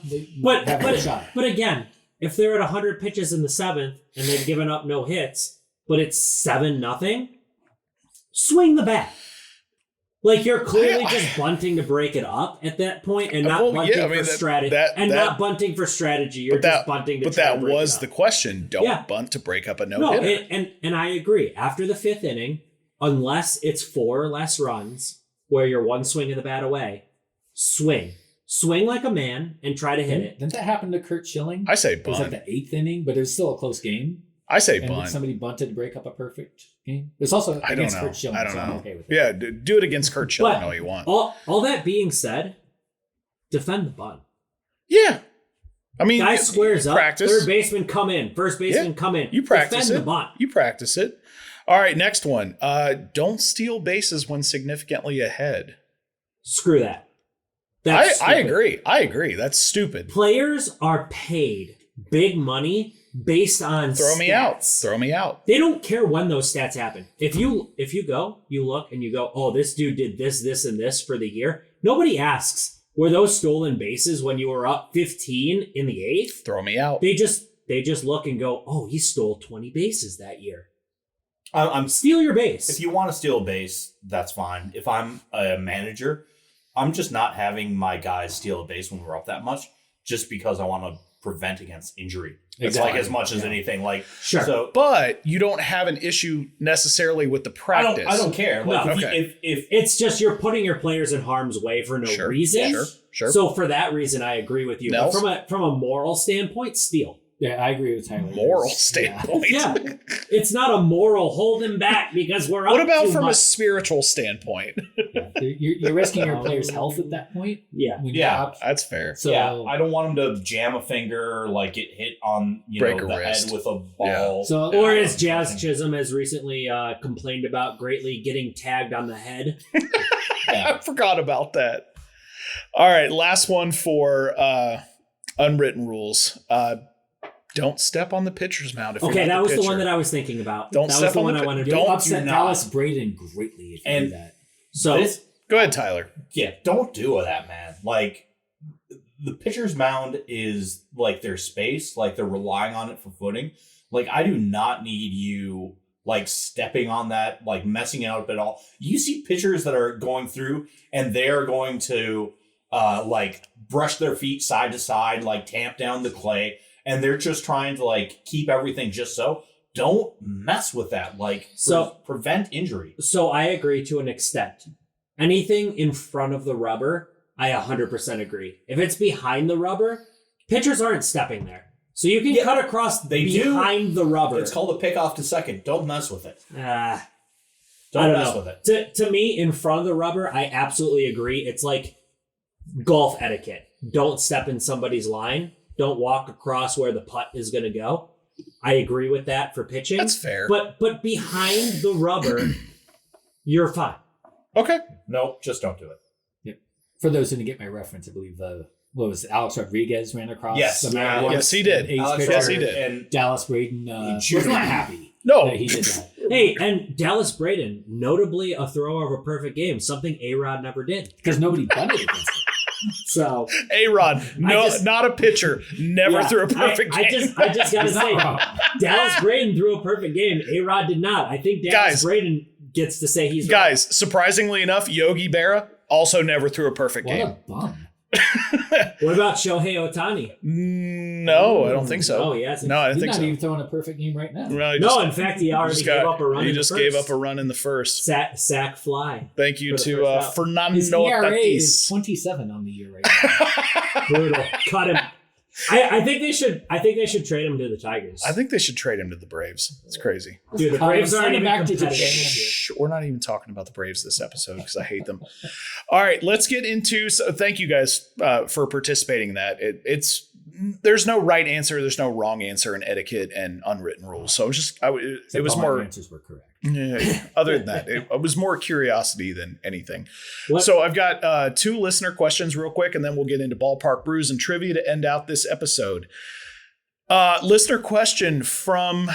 they might have a shot. But again, if they're at 100 pitches in the 7th and they've given up no hits, but it's 7-0, swing the bat. Like, you're clearly just bunting to break it up at that point and not bunting for strategy. Not bunting for strategy. You're just bunting to But try that to break was it the up. question. Don't bunt to break up a no-hitter. And I agree. After the 5th inning, unless it's 4 or less runs where you're one swing of the bat away, swing. Swing like a man and try to hit it. Didn't that happen to Kurt Schilling? I say It was bunt. like the 8th inning, but it was still a close game. I say And bunt. somebody bunted to break up a perfect game. It's also I don't against know. Kurt Schilling, I don't so know. I'm okay with it. Yeah, do it against Kurt Schilling But all you want. All that being said, defend the bunt. Yeah. I mean, Guy squares up. practice. Third baseman come in. First baseman come in. You practice defend it. the bunt. You practice it. All right, next one. Don't steal bases when significantly ahead. Screw that. That's I stupid. agree. That's stupid. Players are paid big money based on Throw me out. stats. Throw me out. They don't care when those stats happen. If you look and you go, oh, this dude did this, this, and this for the year. Nobody asks, were those stolen bases when you were up 15 in the 8th? Throw me out. They just look and go, oh, he stole 20 bases that year. I'm Steal your base. If you want to steal a base, that's fine. If I'm a manager, I'm just not having my guys steal a base when we're up that much, just because I want to prevent against injury. It's Exactly. like as much as anything. Like Sure. So But you don't have an issue necessarily with the practice. I don't care. Like No. if It's just you're putting your players in harm's way for no reason. Sure. So for that reason, I agree with you. Nels? But from a moral standpoint, steal. Yeah, I agrre with Tyler. Moral Yeah. standpoint. Yeah, it's not a moral hold him back because we're up. What about too from a much. spiritual standpoint? Yeah. You're risking your player's health at that point. Yeah. When you're Yeah. up. That's fair. So yeah, I don't want him to jam a finger or like get hit on Break a the wrist. head with a ball. So Or as Jazz Chisholm has recently complained about greatly getting tagged on the head. I forgot about that. All right, last one for unwritten rules. Don't step on the pitcher's mound. If Okay, you're not that was the pitcher. one that I was thinking about. Don't that step was the on one the I pi- wanted to you'll don't upset do not. Dallas Braden greatly if you do And- that. So This- Go ahead, Tyler. Yeah, don't do that, man. Like the pitcher's mound is like their space, like they're relying on it for footing. Like I do not need you like stepping on that, like messing it up at all. You see pitchers that are going through and they're going to like brush their feet side to side, like tamp down the clay, and they're just trying to like keep everything just so. Don't mess with that. Like prevent injury. So I agree to an extent. Anything in front of the rubber, I 100% agree. If it's behind the rubber, pitchers aren't stepping there. So you can cut across behind the rubber. It's called a pick off to second. Don't mess with it. I Don't don't mess know. with it. To me, in front of the rubber, I absolutely agree. It's like golf etiquette. Don't step in somebody's line. Don't walk across where the putt is going to go. I agree with that for pitching. That's fair. But behind the rubber, you're fine. Okay. No, just don't do it. For those who didn't get my reference, I believe what was it, Alex Rodriguez ran across Yes. the Yeah, mound. yes, he did. Ace Alex pitcher. Yes, he did. And Dallas Braden was cheered. not happy No. that he did that. Hey, and Dallas Braden, notably a thrower of a perfect game, something A-Rod never did. Because nobody bunted against it. So A-Rod, not a pitcher, never yeah, threw a perfect I game. just gotta He's not say, wrong. Dallas Braden threw a perfect game. A-Rod did not. I think Dallas Guys. Braden gets to say he's Guys, surprisingly enough, Yogi Berra also never threw a perfect What game. a bum. right. What about Shohei Ohtani? No, I don't think so. Oh, he hasn't. No, I don't He's think not so. even throwing a perfect game right now. No, he No, just- in fact, he already just gave got- up a run. He in just the gave first. up a run in the first. sack fly. Thank you For the to first out. Fernando His ERA is Tatis. 27 on the year right now. Brutal. Cut him. I think they should trade him to the Tigers. I think they should trade him to the Braves. It's crazy. Dude, the Cut him, Braves send aren't him even back to competitive. Japan. Shh, we're not even talking about the Braves this episode because I hate them. All right, let's get into. So thank you guys for participating in that. there's no right answer. There's no wrong answer in etiquette and unwritten rules. So it was All more. my answers were correct. Yeah, other than that, it was more curiosity than anything. What- So I've got 2 listener questions real quick, and then we'll get into ballpark brews and trivia to end out this episode. Listener question from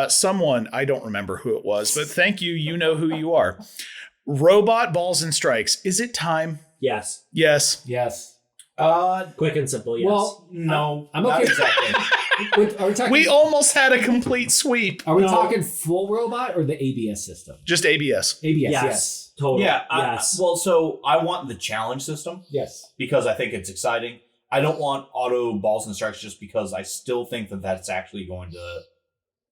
someone, I don't remember who it was, but thank you. You know who you are. Robot balls and strikes. Is it time? Yes. Yes. Yes. Quick and simple, yes. Well, No, I'm not okay. exactly. Are we talking? We almost had a complete sweep. Are we No. talking full robot or the ABS system? Just ABS. ABS. yes. Yes. Totally. Yeah. Yes. Well, so I want the challenge system Yes. because I think it's exciting. I don't want auto balls and strikes just because I still think that that's actually going to.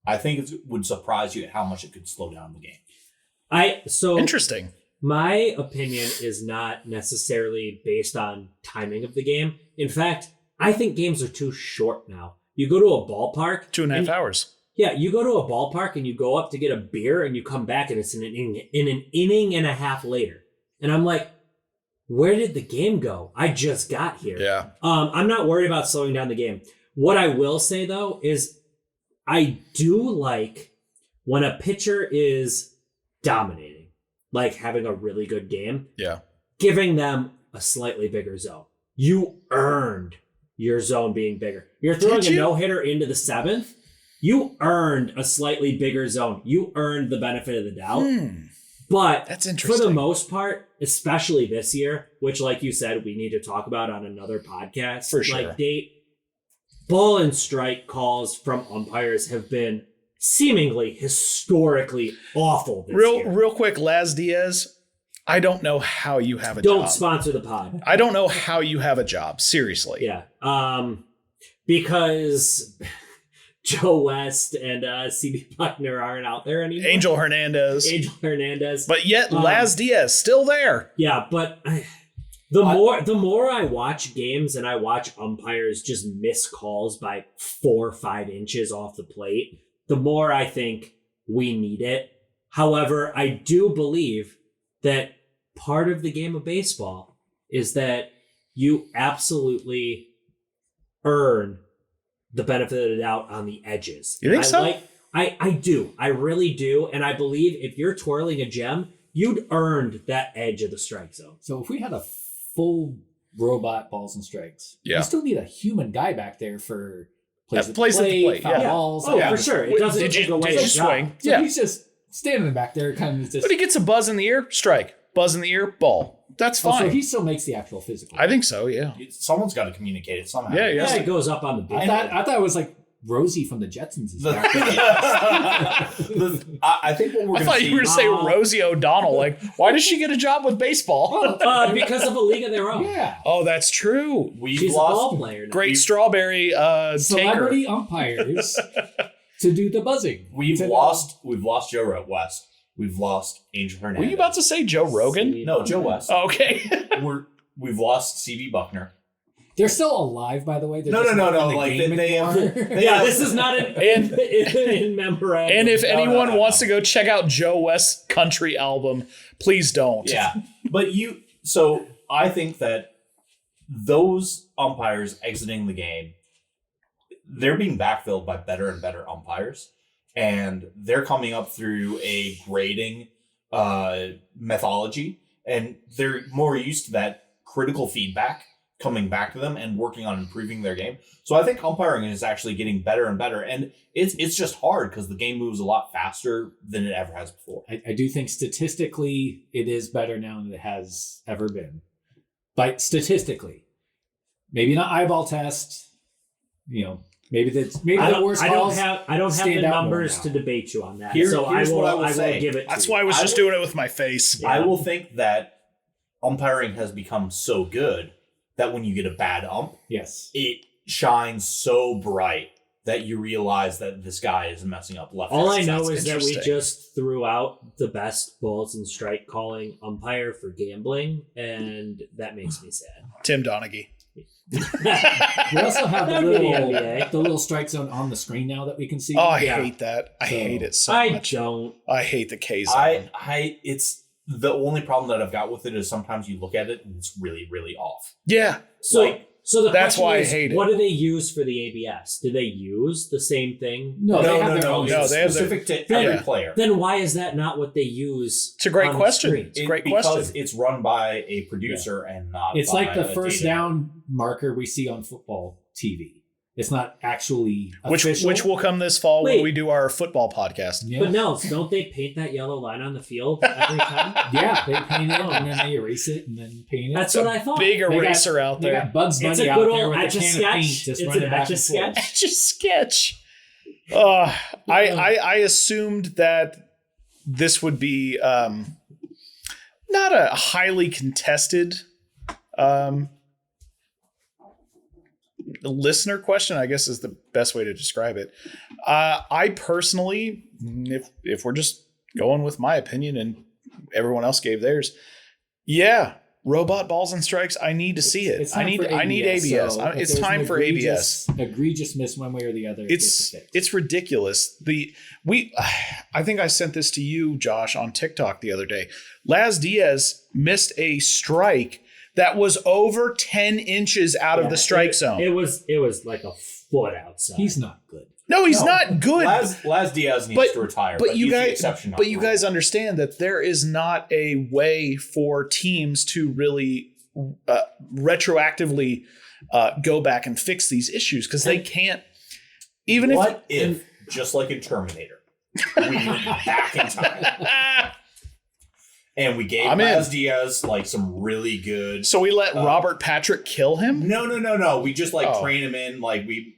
I think it would surprise you at how much it could slow down the game. So Interesting. my opinion is not necessarily based on timing of the game. In fact, I think games are too short now. You go to a ballpark. 2.5 hours. Yeah, you go to a ballpark and you go up to get a beer and you come back and it's in an inning and a half later. And I'm like, where did the game go? I just got here. Yeah. I'm not worried about slowing down the game. What I will say though is I do like when a pitcher is dominating, like having a really good game, Yeah. giving them a slightly bigger zone. You earned your zone being bigger. You're throwing Did a you? no-hitter into the 7th. You earned a slightly bigger zone. You earned the benefit of the doubt. But That's for interesting. the most part, especially this year, which like you said, we need to talk about on another podcast, For sure. like date, ball and strike calls from umpires have been seemingly historically awful this year. Real quick, Laz Diaz. I don't know how you have a Don't job. sponsor the pod. I don't know how you have a job. Seriously. Yeah. Because Joe West and CB Buckner aren't out there anymore. Angel Hernandez. Angel Hernandez. But yet Laz Diaz still there. Yeah, but the more I watch games and I watch umpires just miss calls by 4 or 5 inches off the plate, the more I think we need it. However, I do believe that part of the game of baseball is that you absolutely earn the benefit of the doubt on the edges. You think so? I do. I really do. And I believe if you're twirling a gem, you'd earned that edge of the strike zone. So if we had a full robot balls and strikes, Yeah. you still need a human guy back there for plays at plays at the plate, foul yeah. balls. Oh, Yeah. for sure. It doesn't Did take you, away did you his job. swing? So Yeah. he's just standing back there, kind of just. But he gets a buzz in the ear, strike. Buzz in the ear, ball. That's Oh, fine. so he still makes the actual physical. I think so, yeah. Someone's got to communicate it somehow. Yeah, Yeah, it goes up on the big. I thought it was like Rosie from the Jetsons. Is back there. I think what we're I going to thought see. you were going to say Rosie O'Donnell. Like, why does she get a job with baseball? Because of a league of their own. Yeah. Oh, that's true. We've She's a lost. ball player now. Great strawberry tanker. Celebrity umpires to do the buzzing. We've lost Joe West. We've lost Angel Hernandez. Were you about to say Joe Rogan? No, Joe West. Oh, okay. We've lost CB Buckner. They're still alive, by the way. They're No, just no, not no, in the like, game they have- anymore. Yeah, this is not an in memorandum. And if No, anyone no. wants to go check out Joe West's country album, please don't. Yeah, but so I think that those umpires exiting the game, they're being backfilled by better and better umpires, and they're coming up through a grading methodology, and they're more used to that critical feedback coming back to them and working on improving their game. So I think umpiring is actually getting better and better, and it's just hard because the game moves a lot faster than it ever has before. I do think statistically it is better now than it has ever been. But statistically, maybe not eyeball test. Maybe the worst I don't calls have the stand out more numbers now. to debate you on that. Here's so what I will I say. will give it. That's to why I you. was just doing it with my face. Yeah. I will think that umpiring has become so good that when you get a bad ump, Yes. it shines so bright that you realize that this guy is messing up left. All and I right. know That's is that we interesting. just threw out the best balls and strike calling umpire for gambling, and that makes me sad. Tim Donaghy. We also have That would be the NBA. the little strike zone on the screen now that we can see. Oh, I Yeah. hate that. I So, hate it so I much. don't. I hate the K zone. It's the only problem that I've got with it is sometimes you look at it and it's really, really off. Yeah. So Like So the That's question why I is, hate it. what do they use for the ABS? Do they use the same thing? No, they have their no. own. No, It's they have their- specific to Then- every player. Then why is that not what they use? It's a great on the question. screen? It's a great Because question. it's run by a producer and not. It's by like the a first data. down marker we see on football TV. It's not actually Which official. will come this fall when Wait. we do our football podcast. Yeah. But Nels, don't they paint that yellow line on the field every time? Yeah, they paint it and then they erase it and then paint it. That's It's what I thought. Big They got- eraser out They there. got Bugs It's Bunny a out good there old with a can of Etch-a-Sketch. paint just It's running an back and Etch-a-Sketch. forth. Just sketch. I assumed that this would be not a highly contested listener question, I guess is the best way to describe it. I personally, if we're just going with my opinion and everyone else gave theirs, yeah, robot balls and strikes. I need to see it. It's I time need for ABS. so if It's there's time an for ABS. Egregious miss one way or the other. it gets fixed. It's ridiculous. I think I sent this to you, Josh, on TikTok the other day. Laz Diaz missed a strike that was over 10 inches out of the strike zone. It was like a foot outside. He's not good. No, he's No. not good. Laz Diaz needs to retire, but you he's the guys, exception. not but the you rule. guys understand that there is not a way for teams to really retroactively go back and fix these issues because they can't. Even What if, just like in Terminator, we went back in time and we gave I'm in. Laz Diaz like some really good. so we let Robert Patrick kill him. No. We just Oh. train him in, like we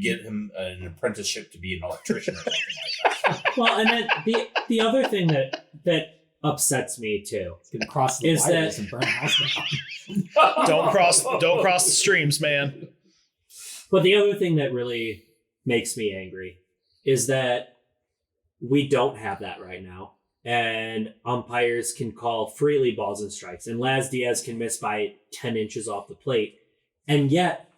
get him an apprenticeship to be an electrician or something like that. Well, and then the other thing that upsets me too He's gonna cross the Is wires that- and burn a house down. Don't cross the streams, man. But the other thing that really makes me angry is that we don't have that right now. And umpires can call freely balls and strikes. And Laz Diaz can miss by 10 inches off the plate. And yet,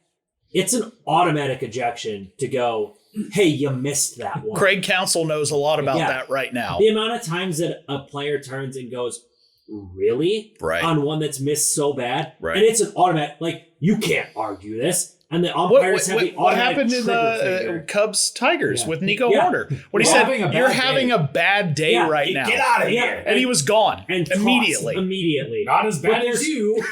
it's an automatic ejection to go, hey, you missed that one. Craig Counsell knows a lot about Yeah. that right now. The amount of times that a player turns and goes, really? Right. On one that's missed so bad? Right. And it's an automatic, like, you can't argue this. And the umpires have the What automatic happened in trigger the finger. Cubs Tigers Yeah. with Nico Yeah. Warner? When he We're said, having a bad "You're day." having a bad day Yeah. right now," Get out of Yeah. here. and he was gone and tossed immediately. immediately. Not as But bad there's- as you.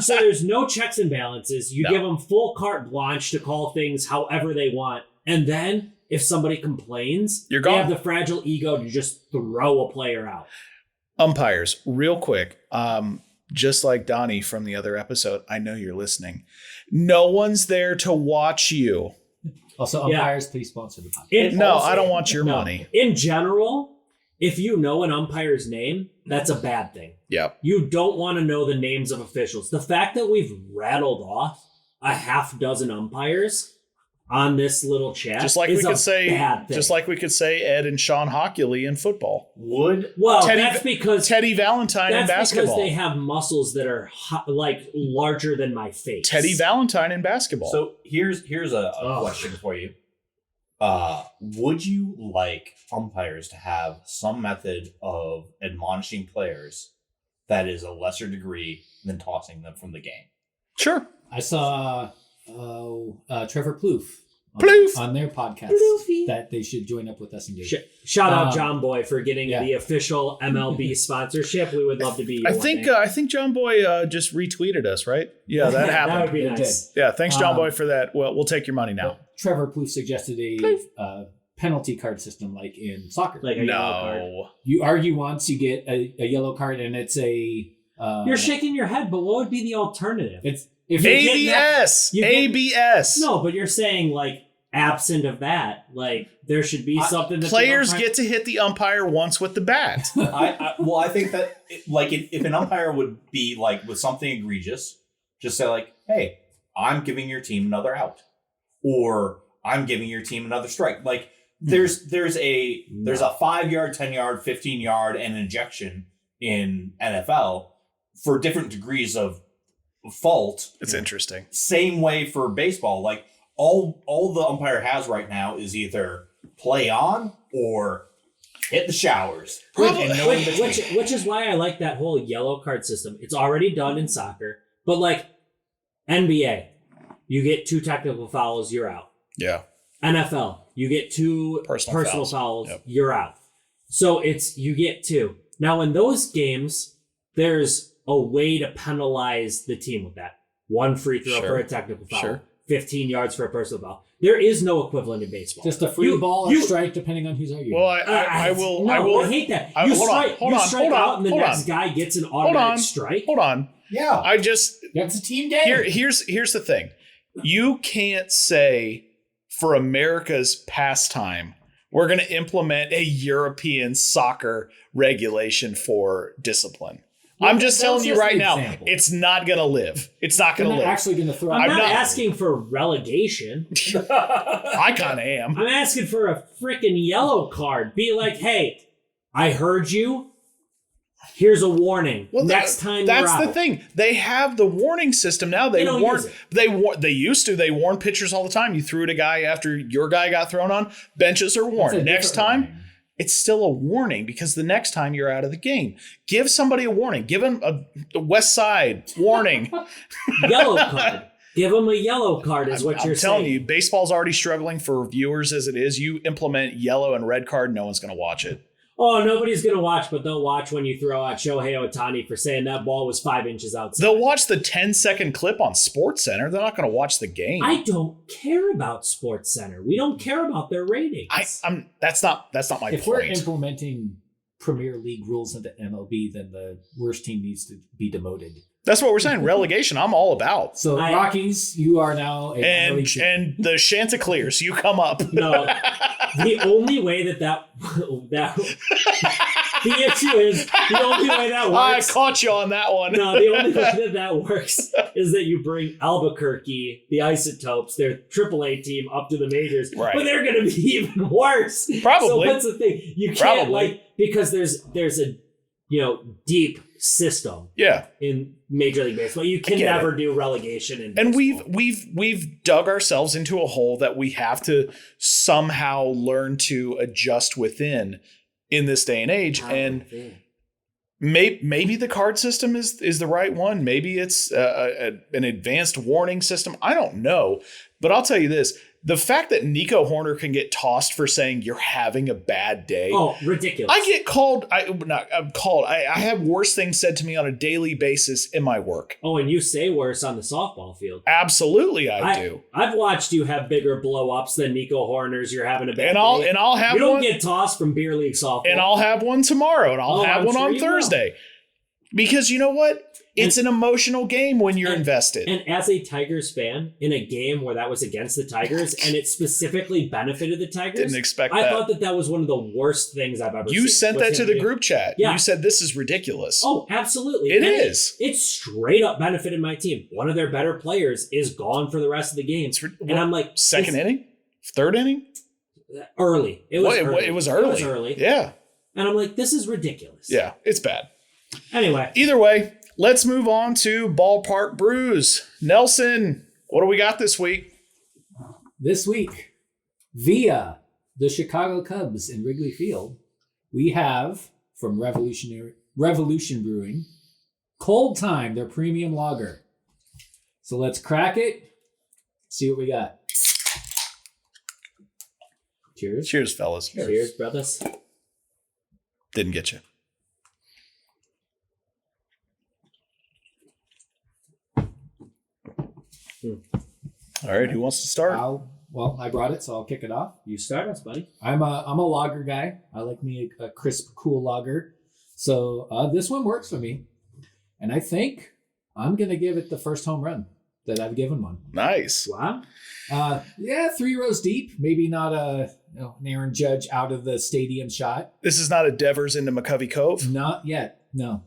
So there's no checks and balances. You No. give them full carte blanche to call things however they want. And then if somebody complains, You're they gone. have the fragile ego to just throw a player out. Umpires, real quick. Just like Donnie from the other episode, I know you're listening. No one's there to watch you. Also, Yeah. umpires, please sponsor the podcast. It No, also- I don't want your no. money. In general, if you know an umpire's name, that's a bad thing. Yep. You don't want to know the names of officials. The fact that we've rattled off a half dozen umpires on this little chat Just like we is could a say, bad thing. just like we could say Ed and Sean Hockley in football, well, Teddy- that's because Teddy Valentine in that's because basketball, they have muscles that are like larger than my face. Teddy Valentine in basketball. So here's a Oh. question for you. Would you like umpires to have some method of admonishing players that is a lesser degree than tossing them from the game? Sure. I saw Trevor Plouffe Plouffe. on their podcast Plouffe. that they should join up with us and do. Shout out John Boy for getting yeah. the official MLB sponsorship. We would love to be you I one think day. John Boy just retweeted us, right? Yeah, that That happened. would be It nice. Yeah, thanks, John Um, Boy, for that. Well, we'll take your money now. Trevor Plouffe suggested a penalty card system like in soccer. Like a yellow card. No. You argue once, you get a yellow card, and it's a. You're shaking your head, but what would be the alternative? It's if you get ABS. you get- ABS. No, but you're saying like absent of that, like there should be something that the Players umpire- get to hit the umpire once with the bat. I think that if an umpire would be like with something egregious, just say like, "Hey, I'm giving your team another out," or "I'm giving your team another strike." Like there's a 5-yard, 10-yard, 15-yard, and an ejection in NFL for different degrees of fault. It's interesting. Same way for baseball. Like all the umpire has right now is either play on or hit the showers. Probably- And no in between. which is why I like that whole yellow card system. It's already done in soccer, but like NBA, you get 2 technical fouls, you're out. Yeah. NFL, you get 2 personal fouls, Yep. you're out. So you get 2. Now, in those games, there's a way to penalize the team with that. 1 free throw for a technical foul, 15 yards for a personal foul. There is no equivalent in baseball. Just a free ball or strike, depending on who's arguing. Well, I will. I hate that. You strike out, and the next guy gets an automatic strike. Hold on. Yeah. That's a team game. Here's the thing. You can't say for America's pastime, we're going to implement a European soccer regulation for discipline. I'm just telling you right now, it's not going to live. It's not going to live. Actually going to throw. I'm not asking for relegation. I kind of am. I'm asking for a freaking yellow card. Be like, hey, I heard you. Here's a warning. Well, next time that's the thing. They have the warning system now. They used to. They warn pitchers all the time. You threw at a guy after your guy got thrown on. Benches are warned. Next time, it's still a warning because the next time you're out of the game. Give somebody a warning. Give them a West Side warning. Yellow card. Give them a yellow card is what you're saying. I'm telling you, baseball's already struggling for viewers as it is. You implement yellow and red card, no one's going to watch it. Oh, nobody's going to watch, but they'll watch when you throw out Shohei Ohtani for saying that ball was 5 inches outside. They'll watch the 10-second clip on SportsCenter. They're not going to watch the game. I don't care about SportsCenter. We don't care about their ratings. That's not my point. If we're implementing Premier League rules into MLB, then the worst team needs to be demoted. That's what we're saying. Relegation, I'm all about. So Rockies, you are now and the Chanticleers, you come up. No, the only way that the issue is the only way that works. I caught you on that one. No, the only way that works is that you bring Albuquerque, the Isotopes, their AAA team, up to the majors, right. But they're going to be even worse. Probably. So what's the thing? You can't because there's a deep system. Yeah. In Major League Baseball, you can never do relegation. And we've dug ourselves into a hole that we have to somehow learn to adjust within in this day and age. And maybe the card system is the right one. Maybe it's an advanced warning system. I don't know. But I'll tell you this. The fact that Nico Horner can get tossed for saying you're having a bad day. Oh, ridiculous. I get called. I have worse things said to me on a daily basis in my work. Oh, and you say worse on the softball field. Absolutely, I do. I've watched you have bigger blow-ups than Nico Horner's. You're having a bad day. And I'll have you don't one, get tossed from beer league softball. And I'll have one tomorrow, and I'll have one on Thursday. Because you know what? It's an emotional game when you're invested. And as a Tigers fan, in a game where that was against the Tigers and it specifically benefited the Tigers, didn't expect I thought that was one of the worst things I've ever seen. You sent that to the group chat. Yeah. You said this is ridiculous. Oh, absolutely. It is. It straight up benefited my team. One of their better players is gone for the rest of the game. And I'm like... Second inning? Third inning? Early. It was early. It was early. It was early. Yeah. And I'm like, this is ridiculous. Yeah, it's bad. Anyway. Either way, let's move on to Ballpark Brews. Nelson, what do we got this week? This week, via the Chicago Cubs in Wrigley Field, we have from Revolution Brewing, Cold Time, their premium lager. So let's crack it, see what we got. Cheers. Cheers, fellas. Cheers, brothers. Didn't get you. All right, who wants to start? I brought it, so I'll kick it off. You start us, buddy. I'm a lager guy. I like me a crisp, cool lager. So this one works for me. And I think I'm going to give it the first home run that I've given one. Nice. Wow. 3 rows deep. Maybe not an Aaron Judge out of the stadium shot. This is not a Devers into McCovey Cove? Not yet, no.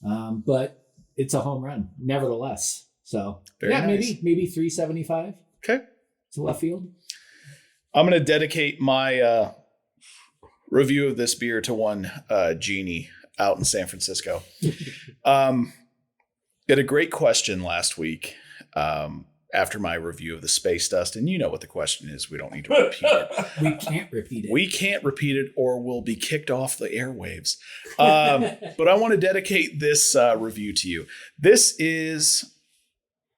But it's a home run, nevertheless. So nice. maybe 375. Okay. To left field. I'm going to dedicate my review of this beer to one Jeannie out in San Francisco. Got a great question last week after my review of the Space Dust, and you know what the question is. We don't need to repeat it. We can't repeat it. We can't repeat it, or we'll be kicked off the airwaves. But I want to dedicate this review to you. This is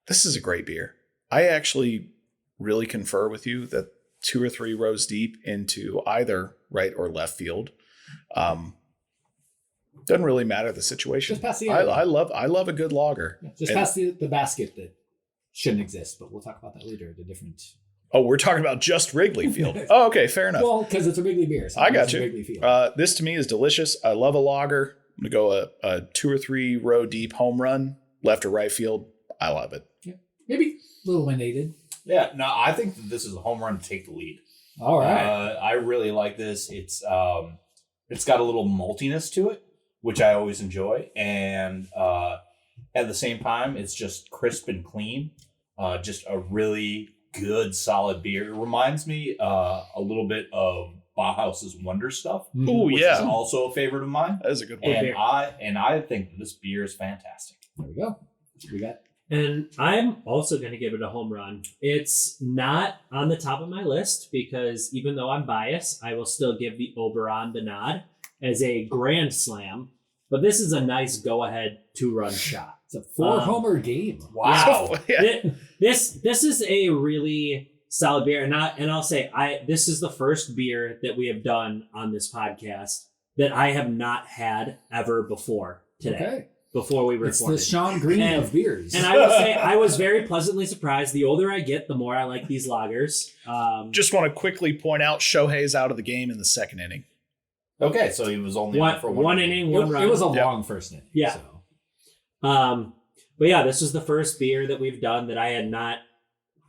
a great beer. I actually really confer with you that 2 or 3 rows deep into either right or left field. Doesn't really matter the situation. Just past the I love a good lager. Yeah, just past the basket that shouldn't exist, but we'll talk about that later. The different. Oh, we're talking about just Wrigley Field. Oh, okay, fair enough. Well, because it's a Wrigley beer. So I got you. Wrigley Field. This to me is delicious. I love a lager. I'm gonna go a 2 or 3 row deep home run, left or right field. I love it. Yeah. Maybe a little winded. Yeah, no, I think that this is a home run to take the lead. All right. I really like this. It's got a little maltiness to it, which I always enjoy, and at the same time, it's just crisp and clean. Just a really good, solid beer. It reminds me a little bit of Bauhaus's Wonder Stuff. Oh which yeah, is also a favorite of mine. that is a good one. And I think that this beer is fantastic. There we go. We got. And I'm also going to give it a home run. It's not on the top of my list because even though I'm biased, I will still give the Oberon the nod as a grand slam. But this is a nice go-ahead 2-run shot. It's a 4-homer game. Wow. Yeah. This is a really solid beer, and I'll say this is the first beer that we have done on this podcast that I have not had ever before today. Okay. Before we It's recorded. the Sean Green of beers. And I will say I was very pleasantly surprised. The older I get, the more I like these lagers. Just want to quickly point out Shohei's out of the game in the second inning. Okay, so he was only on for one inning, one run. It was a long first inning. Yeah. So. But yeah, this was the first beer that we've done that I had not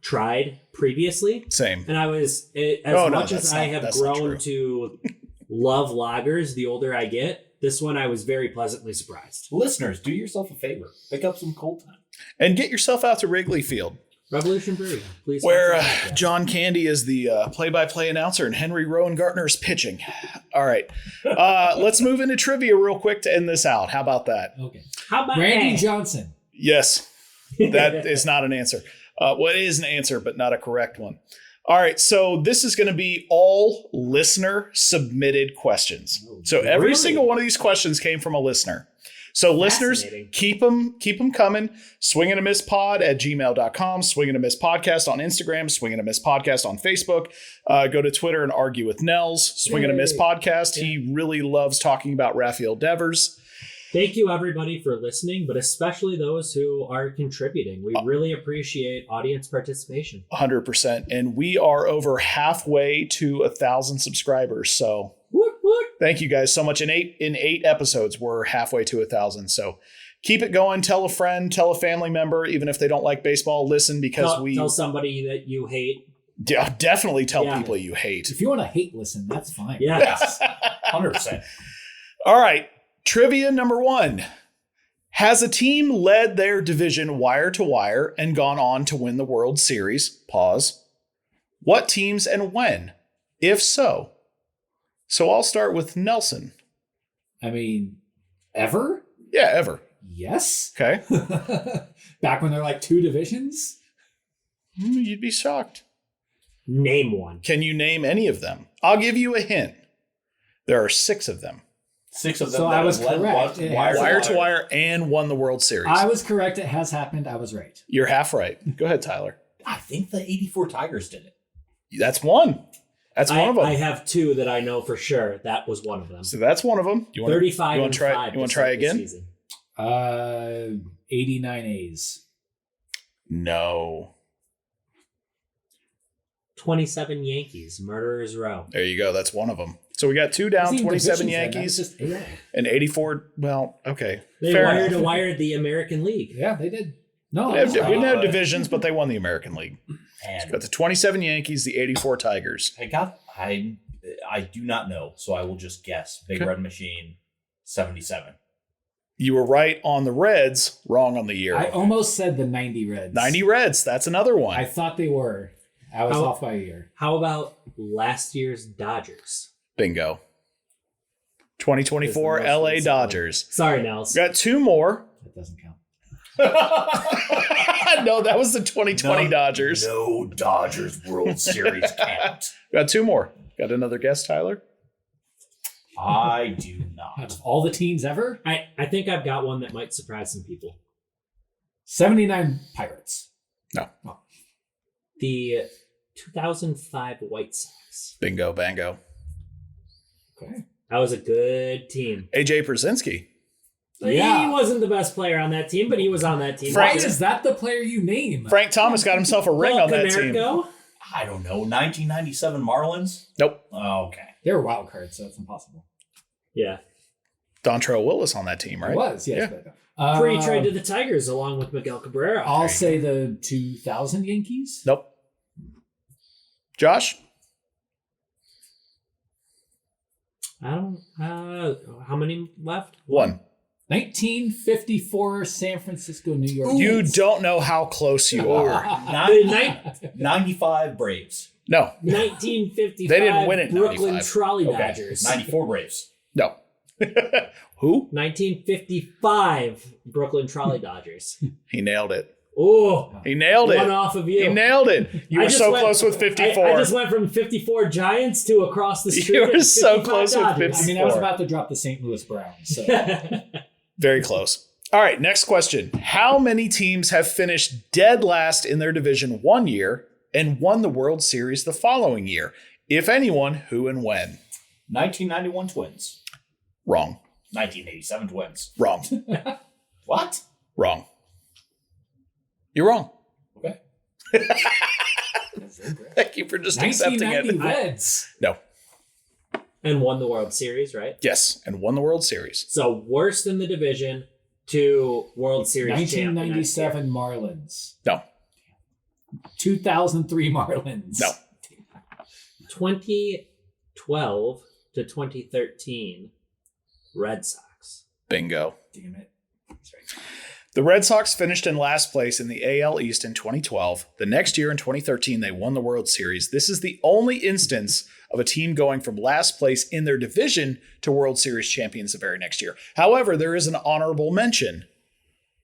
tried previously. Same. And I was, much as I have grown to love lagers the older I get, this one I was very pleasantly surprised. Listeners, do yourself a favor. Pick up some Cold Time. And get yourself out to Wrigley Field, Revolution Brewery, please. where John Candy is the play-by-play announcer and Henry Rowan Gartner is pitching. All right. Let's move into trivia real quick to end this out. How about that? Okay. How about Randy Johnson. Yes. That is not an answer. Well, it is an answer, but not a correct one. All right, so this is going to be all listener submitted questions. So every single one of these questions came from a listener. So listeners, keep them coming. Swing and a Miss pod at gmail.com, Swing and a Miss podcast on Instagram, Swing and a Miss podcast on Facebook. Go to Twitter and argue with Nels, Swing and a Miss podcast. He really loves talking about Raphael Devers. Thank you, everybody, for listening, but especially those who are contributing. We really appreciate audience participation. 100%. And we are over halfway to 1,000 subscribers. So thank you guys so much. In eight episodes, we're halfway to 1,000. So keep it going. Tell a friend, tell a family member, even if they don't like baseball, listen because tell somebody that you hate. Definitely tell people you hate. If you want to hate listen, that's fine. Yes. 100%. All right. Trivia number 1. Has a team led their division wire to wire and gone on to win the World Series? Pause. What teams and when? If so. So I'll start with Nelson. I mean, ever? Yeah, ever. Yes. Okay. Back when they're like 2 divisions? You'd be shocked. Name one. Can you name any of them? I'll give you a hint. There are 6 of them. 6 of them. So that I was have led correct. wire to wire and won the World Series. I was correct. It has happened. I was right. You're half right. Go ahead, Tyler. I think the 84 Tigers did it. That's one. That's one of them. I have 2 that I know for sure. That was one of them. So that's one of them. You want 35 you and 5. You want to try again? 89 A's. No. 27 Yankees. Murderers Row. There you go. That's one of them. So we got 2 down, 27 Yankees, and 84. Well, okay. They wire to wire the American League. Yeah, they did. No, we didn't have divisions, but they won the American League. And got the 27 Yankees, the 84 Tigers. I do not know, so I will just guess. Big Red Machine, 77. You were right on the Reds, wrong on the year. I almost said the 90 Reds. 90 Reds. That's another one. I thought they were. I was off by a year. How about last year's Dodgers? Bingo. 2024 LA Dodgers. Sorry, Nels. Got 2 more. That doesn't count. No, that was the 2020 Dodgers. No Dodgers World Series count. Got 2 more. Got another guess, Tyler? I do Out not. of all the teams ever, I think I've got one that might surprise some people. 79 Pirates. No. Oh. The 2005 White Sox. Bingo, bango. Okay. That was a good team. AJ Przinsky. He wasn't the best player on that team, but he was on that team. Why is that the player you name? Frank Thomas got himself a ring on that team. I don't know. 1997 Marlins? Nope. Oh, okay. They were wild cards, so it's impossible. Yeah. Dontrell Willis on that team, right? It was, yes. Yeah. But, Pre-trade to the Tigers along with Miguel Cabrera. I'll say the 2000 Yankees. Nope. Josh? I don't. How many left? One. 1954 San Francisco, New York. You Yankees. don't know how close you are. 95 Braves. No. 1955. They didn't win it in Brooklyn 95. Trolley Okay. Dodgers. 94 Braves. No. Who? 1955 Brooklyn Trolley Dodgers. He nailed it. Oh, He nailed it. one off of you. He nailed it. You I were just so went- close with 54. I just went from 54 Giants to across the street. You were at so 55 close with Dodgers. I mean, I was about to drop the St. Louis Browns. So. Very close. All right, next question. How many teams have finished dead last in their division one year and won the World Series the following year? If anyone, who and when? 1991 Twins. Wrong. 1987 Twins. Wrong. What? Wrong. You're wrong. Okay. Thank you for just accepting 1990 it. Reds. No. And won the World Series, right? Yes, and won the World Series. So worst in the division to World Series champ. 1997 Marlins. No. 2003 Marlins. No. 2012 to 2013 Red Sox. Bingo. Damn it. That's right. The Red Sox finished in last place in the AL East in 2012. The next year in 2013, they won the World Series. This is the only instance of a team going from last place in their division to World Series champions the very next year. However, there is an honorable mention.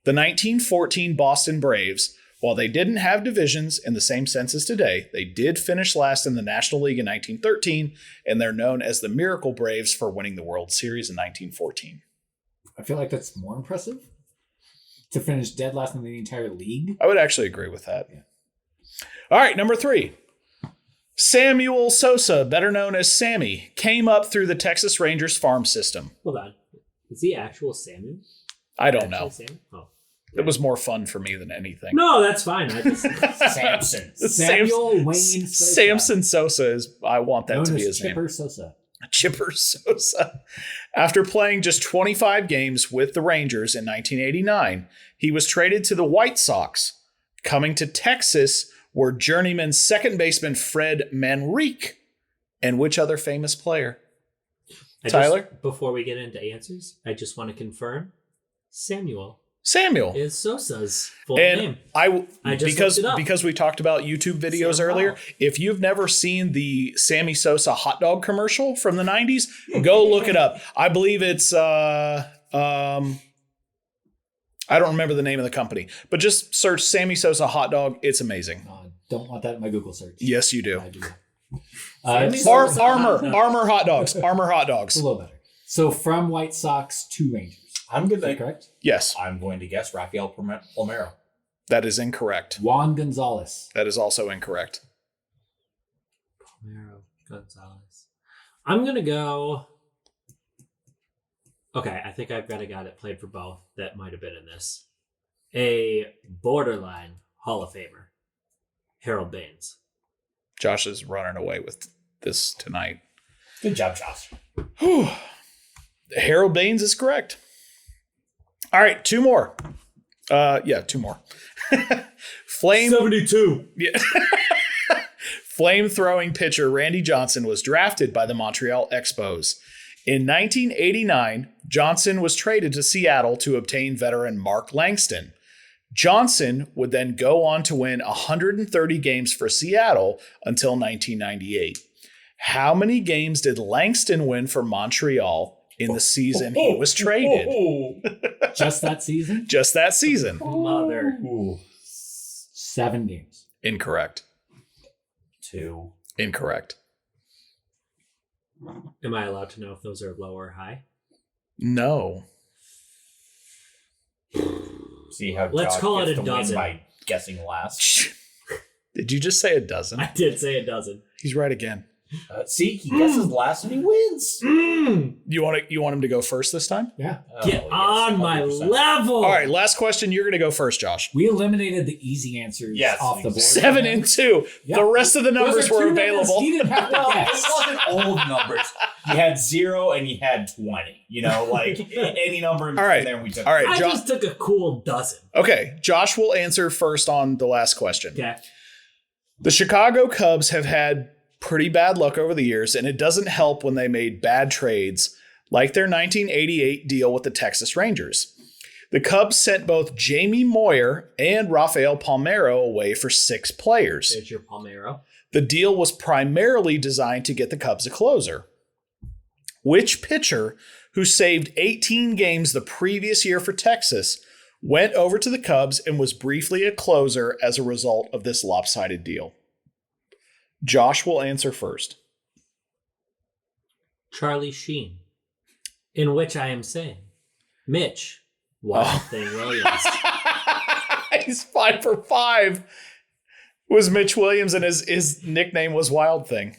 The 1914 Boston Braves, while they didn't have divisions in the same sense as today, they did finish last in the National League in 1913, and they're known as the Miracle Braves for winning the World Series in 1914. I feel like that's more impressive to finish dead last in the entire league. I would actually agree with that. Yeah. All right, number 3. Samuel Sosa, better known as Sammy, came up through the Texas Rangers farm system. Hold on. Is he actual Samuel? I don't know. Samuel? Oh. It was more fun for me than anything. No, that's fine. I just Samson. Samuel Wayne Sosa. Samson Sosa is, I want that known to be as his Chipper name. Sosa. Chipper Sosa. After playing just 25 games with the Rangers in 1989, he was traded to the White Sox. Coming to Texas were journeyman second baseman Fred Manrique and which other famous player? Tyler? Before we get into answers, I just want to confirm Samuel Samuel. is Sosa's full And name. I just because looked it up. because we talked about YouTube videos Sam earlier. Howell. If you've never seen the Sammy Sosa hot dog commercial from the 90s, go look it up. I believe it's I don't remember the name of the company, but just search Sammy Sosa hot dog. It's amazing. Don't want that in my Google search. Yes, you do. I do. Sammy So- Sosa. Armor hot dogs. Armor hot dogs. a little better. So from White Sox to Rangers. I'm Is that gonna. correct? Yes, I'm going to guess Rafael Palmeiro. that is incorrect. Juan Gonzalez. That is also incorrect. Romero Gonzalez. I'm gonna go. Okay, I think I've got a guy that played for both that might have been in this. A borderline Hall of Famer, Harold Baines. Josh is running away with this tonight. Good job, Josh. Whew. Harold Baines is correct. All right, 2 more. 2 more. Flame 72. Yeah. Flame-throwing pitcher Randy Johnson was drafted by the Montreal Expos. In 1989, Johnson was traded to Seattle to obtain veteran Mark Langston. Johnson would then go on to win 130 games for Seattle until 1998. How many games did Langston win for Montreal in the season he was traded? Just that season? Just that season. Mother. 7 games. Incorrect. 2. Incorrect. Am I allowed to know if those are low or high? No. See how Let's Josh call it gets a to win dozen. by guessing last. Did you just say a dozen? I did say a dozen. He's right again. See, he guesses last and he wins. You want him to go first this time? Yeah. Get on my 100%. level. All right, last question. You're going to go first, Josh. We eliminated the easy answers off the board. 7 and 2. Yep. The rest of the numbers Those are were 2 numbers available. He didn't have to Well, guess. it wasn't old numbers. You had 0 and you had 20. You know, like any number in All right. there we took. All right, I Josh. just took a cool dozen. Okay, Josh will answer first on the last question. Okay. The Chicago Cubs have had pretty bad luck over the years, and it doesn't help when they made bad trades like their 1988 deal with the Texas Rangers. The Cubs sent both Jamie Moyer and Rafael Palmeiro away for 6 players. There's your Palmeiro. The deal was primarily designed to get the Cubs a closer. Which pitcher who saved 18 games the previous year for Texas went over to the Cubs and was briefly a closer as a result of this lopsided deal? Josh will answer first. Charlie Sheen. In which I am saying, Mitch, Wild Thing Williams. He's 5 for 5. It was Mitch Williams, and his nickname was Wild Thing.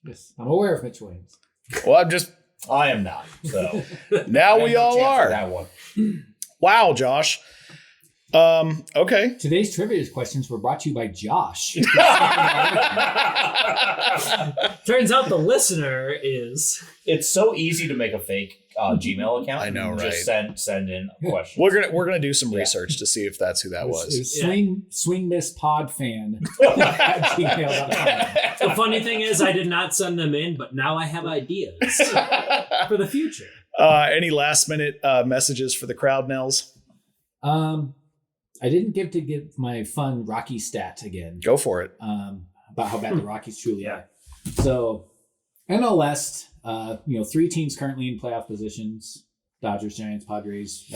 Yes, I'm aware of Mitch Williams. Well, I am not. So now we all are. That one. Wow, Josh. Okay. Today's trivia questions were brought to you by Josh. Turns out the listener is. It's so easy to make a fake Gmail account. I know, Just right? send in a question. We're gonna do some research to see if that's who that It was. was swing miss pod fan at gmail.com. The funny thing is, I did not send them in, but now I have ideas for the future. Any last minute messages for the crowd, Nels? I didn't get to give my fun Rocky stat again. Go for it. About how bad the Rockies truly are. So, NL West, 3 teams currently in playoff positions: Dodgers, Giants, Padres.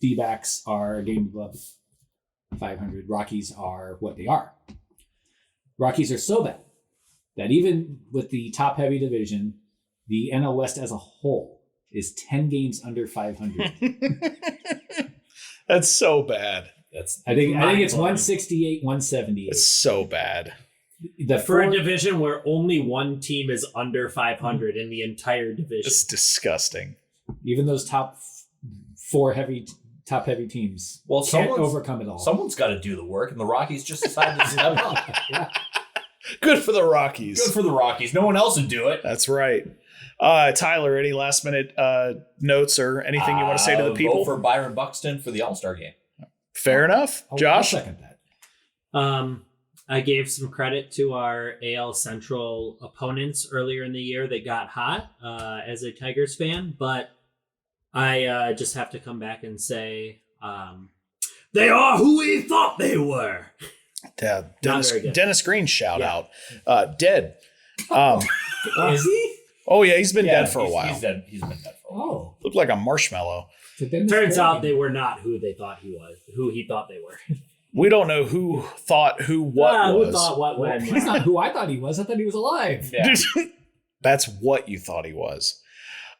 D-backs are a game above 500. Rockies are what they are. Rockies are so bad that even with the top-heavy division, the NL West as a whole is 10 games under 500. That's so bad. I think it's 168, 178. It's so bad. For a division where only one team is under 500 in the entire division. It's disgusting. Even those top heavy teams can't overcome it all. Someone's got to do the work, and the Rockies just decided to step up. Yeah. Good for the Rockies. Good for the Rockies. No one else would do it. That's right. Tyler, any last minute notes or anything you want to say to the people? Vote for Byron Buxton for the All-Star game. Fair enough. Josh? I'll second that. I gave some credit to our AL Central opponents earlier in the year that got hot as a Tigers fan, but I just have to come back and say they are who we thought they were. Yeah, Not very good. Dennis Green shout out. Dead. Is he? Oh, yeah, he's been dead for a while. He's dead. He's been dead for a while. Oh. Looked like a marshmallow. Turns out they were not who they thought he was, who he thought they were. We don't know who thought who what was. Who thought what when. He's not who I thought he was. I thought he was alive. Yeah. That's what you thought he was.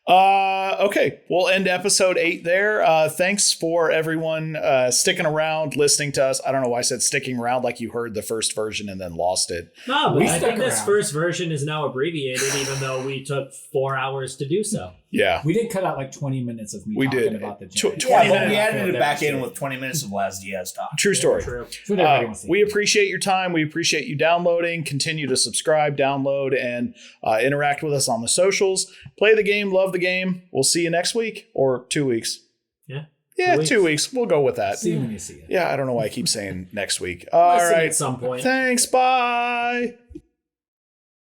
Okay, we'll end episode 8 there. Thanks for everyone sticking around, listening to us. I don't know why I said sticking around like you heard the first version and then lost it. No, but We I stuck think this around. first version is now abbreviated, even though we took 4 hours to do so. Yeah. We did cut out like 20 minutes of me We talking did. about the Tw- Giants. 20 Yeah, but minutes. we added it back in with 20 minutes of Laz Diaz talk. True story. True. That's what everybody wants to We hear. appreciate your time. We appreciate you downloading. Continue to subscribe, download, and interact with us on the socials. Play the game, love the game. We'll see you next week or 2 weeks. Yeah. Yeah, 2 2 weeks. We'll go with that. See you when you see it. Yeah, I don't know why I keep saying next week. All Listen right. at some point. Thanks. Bye.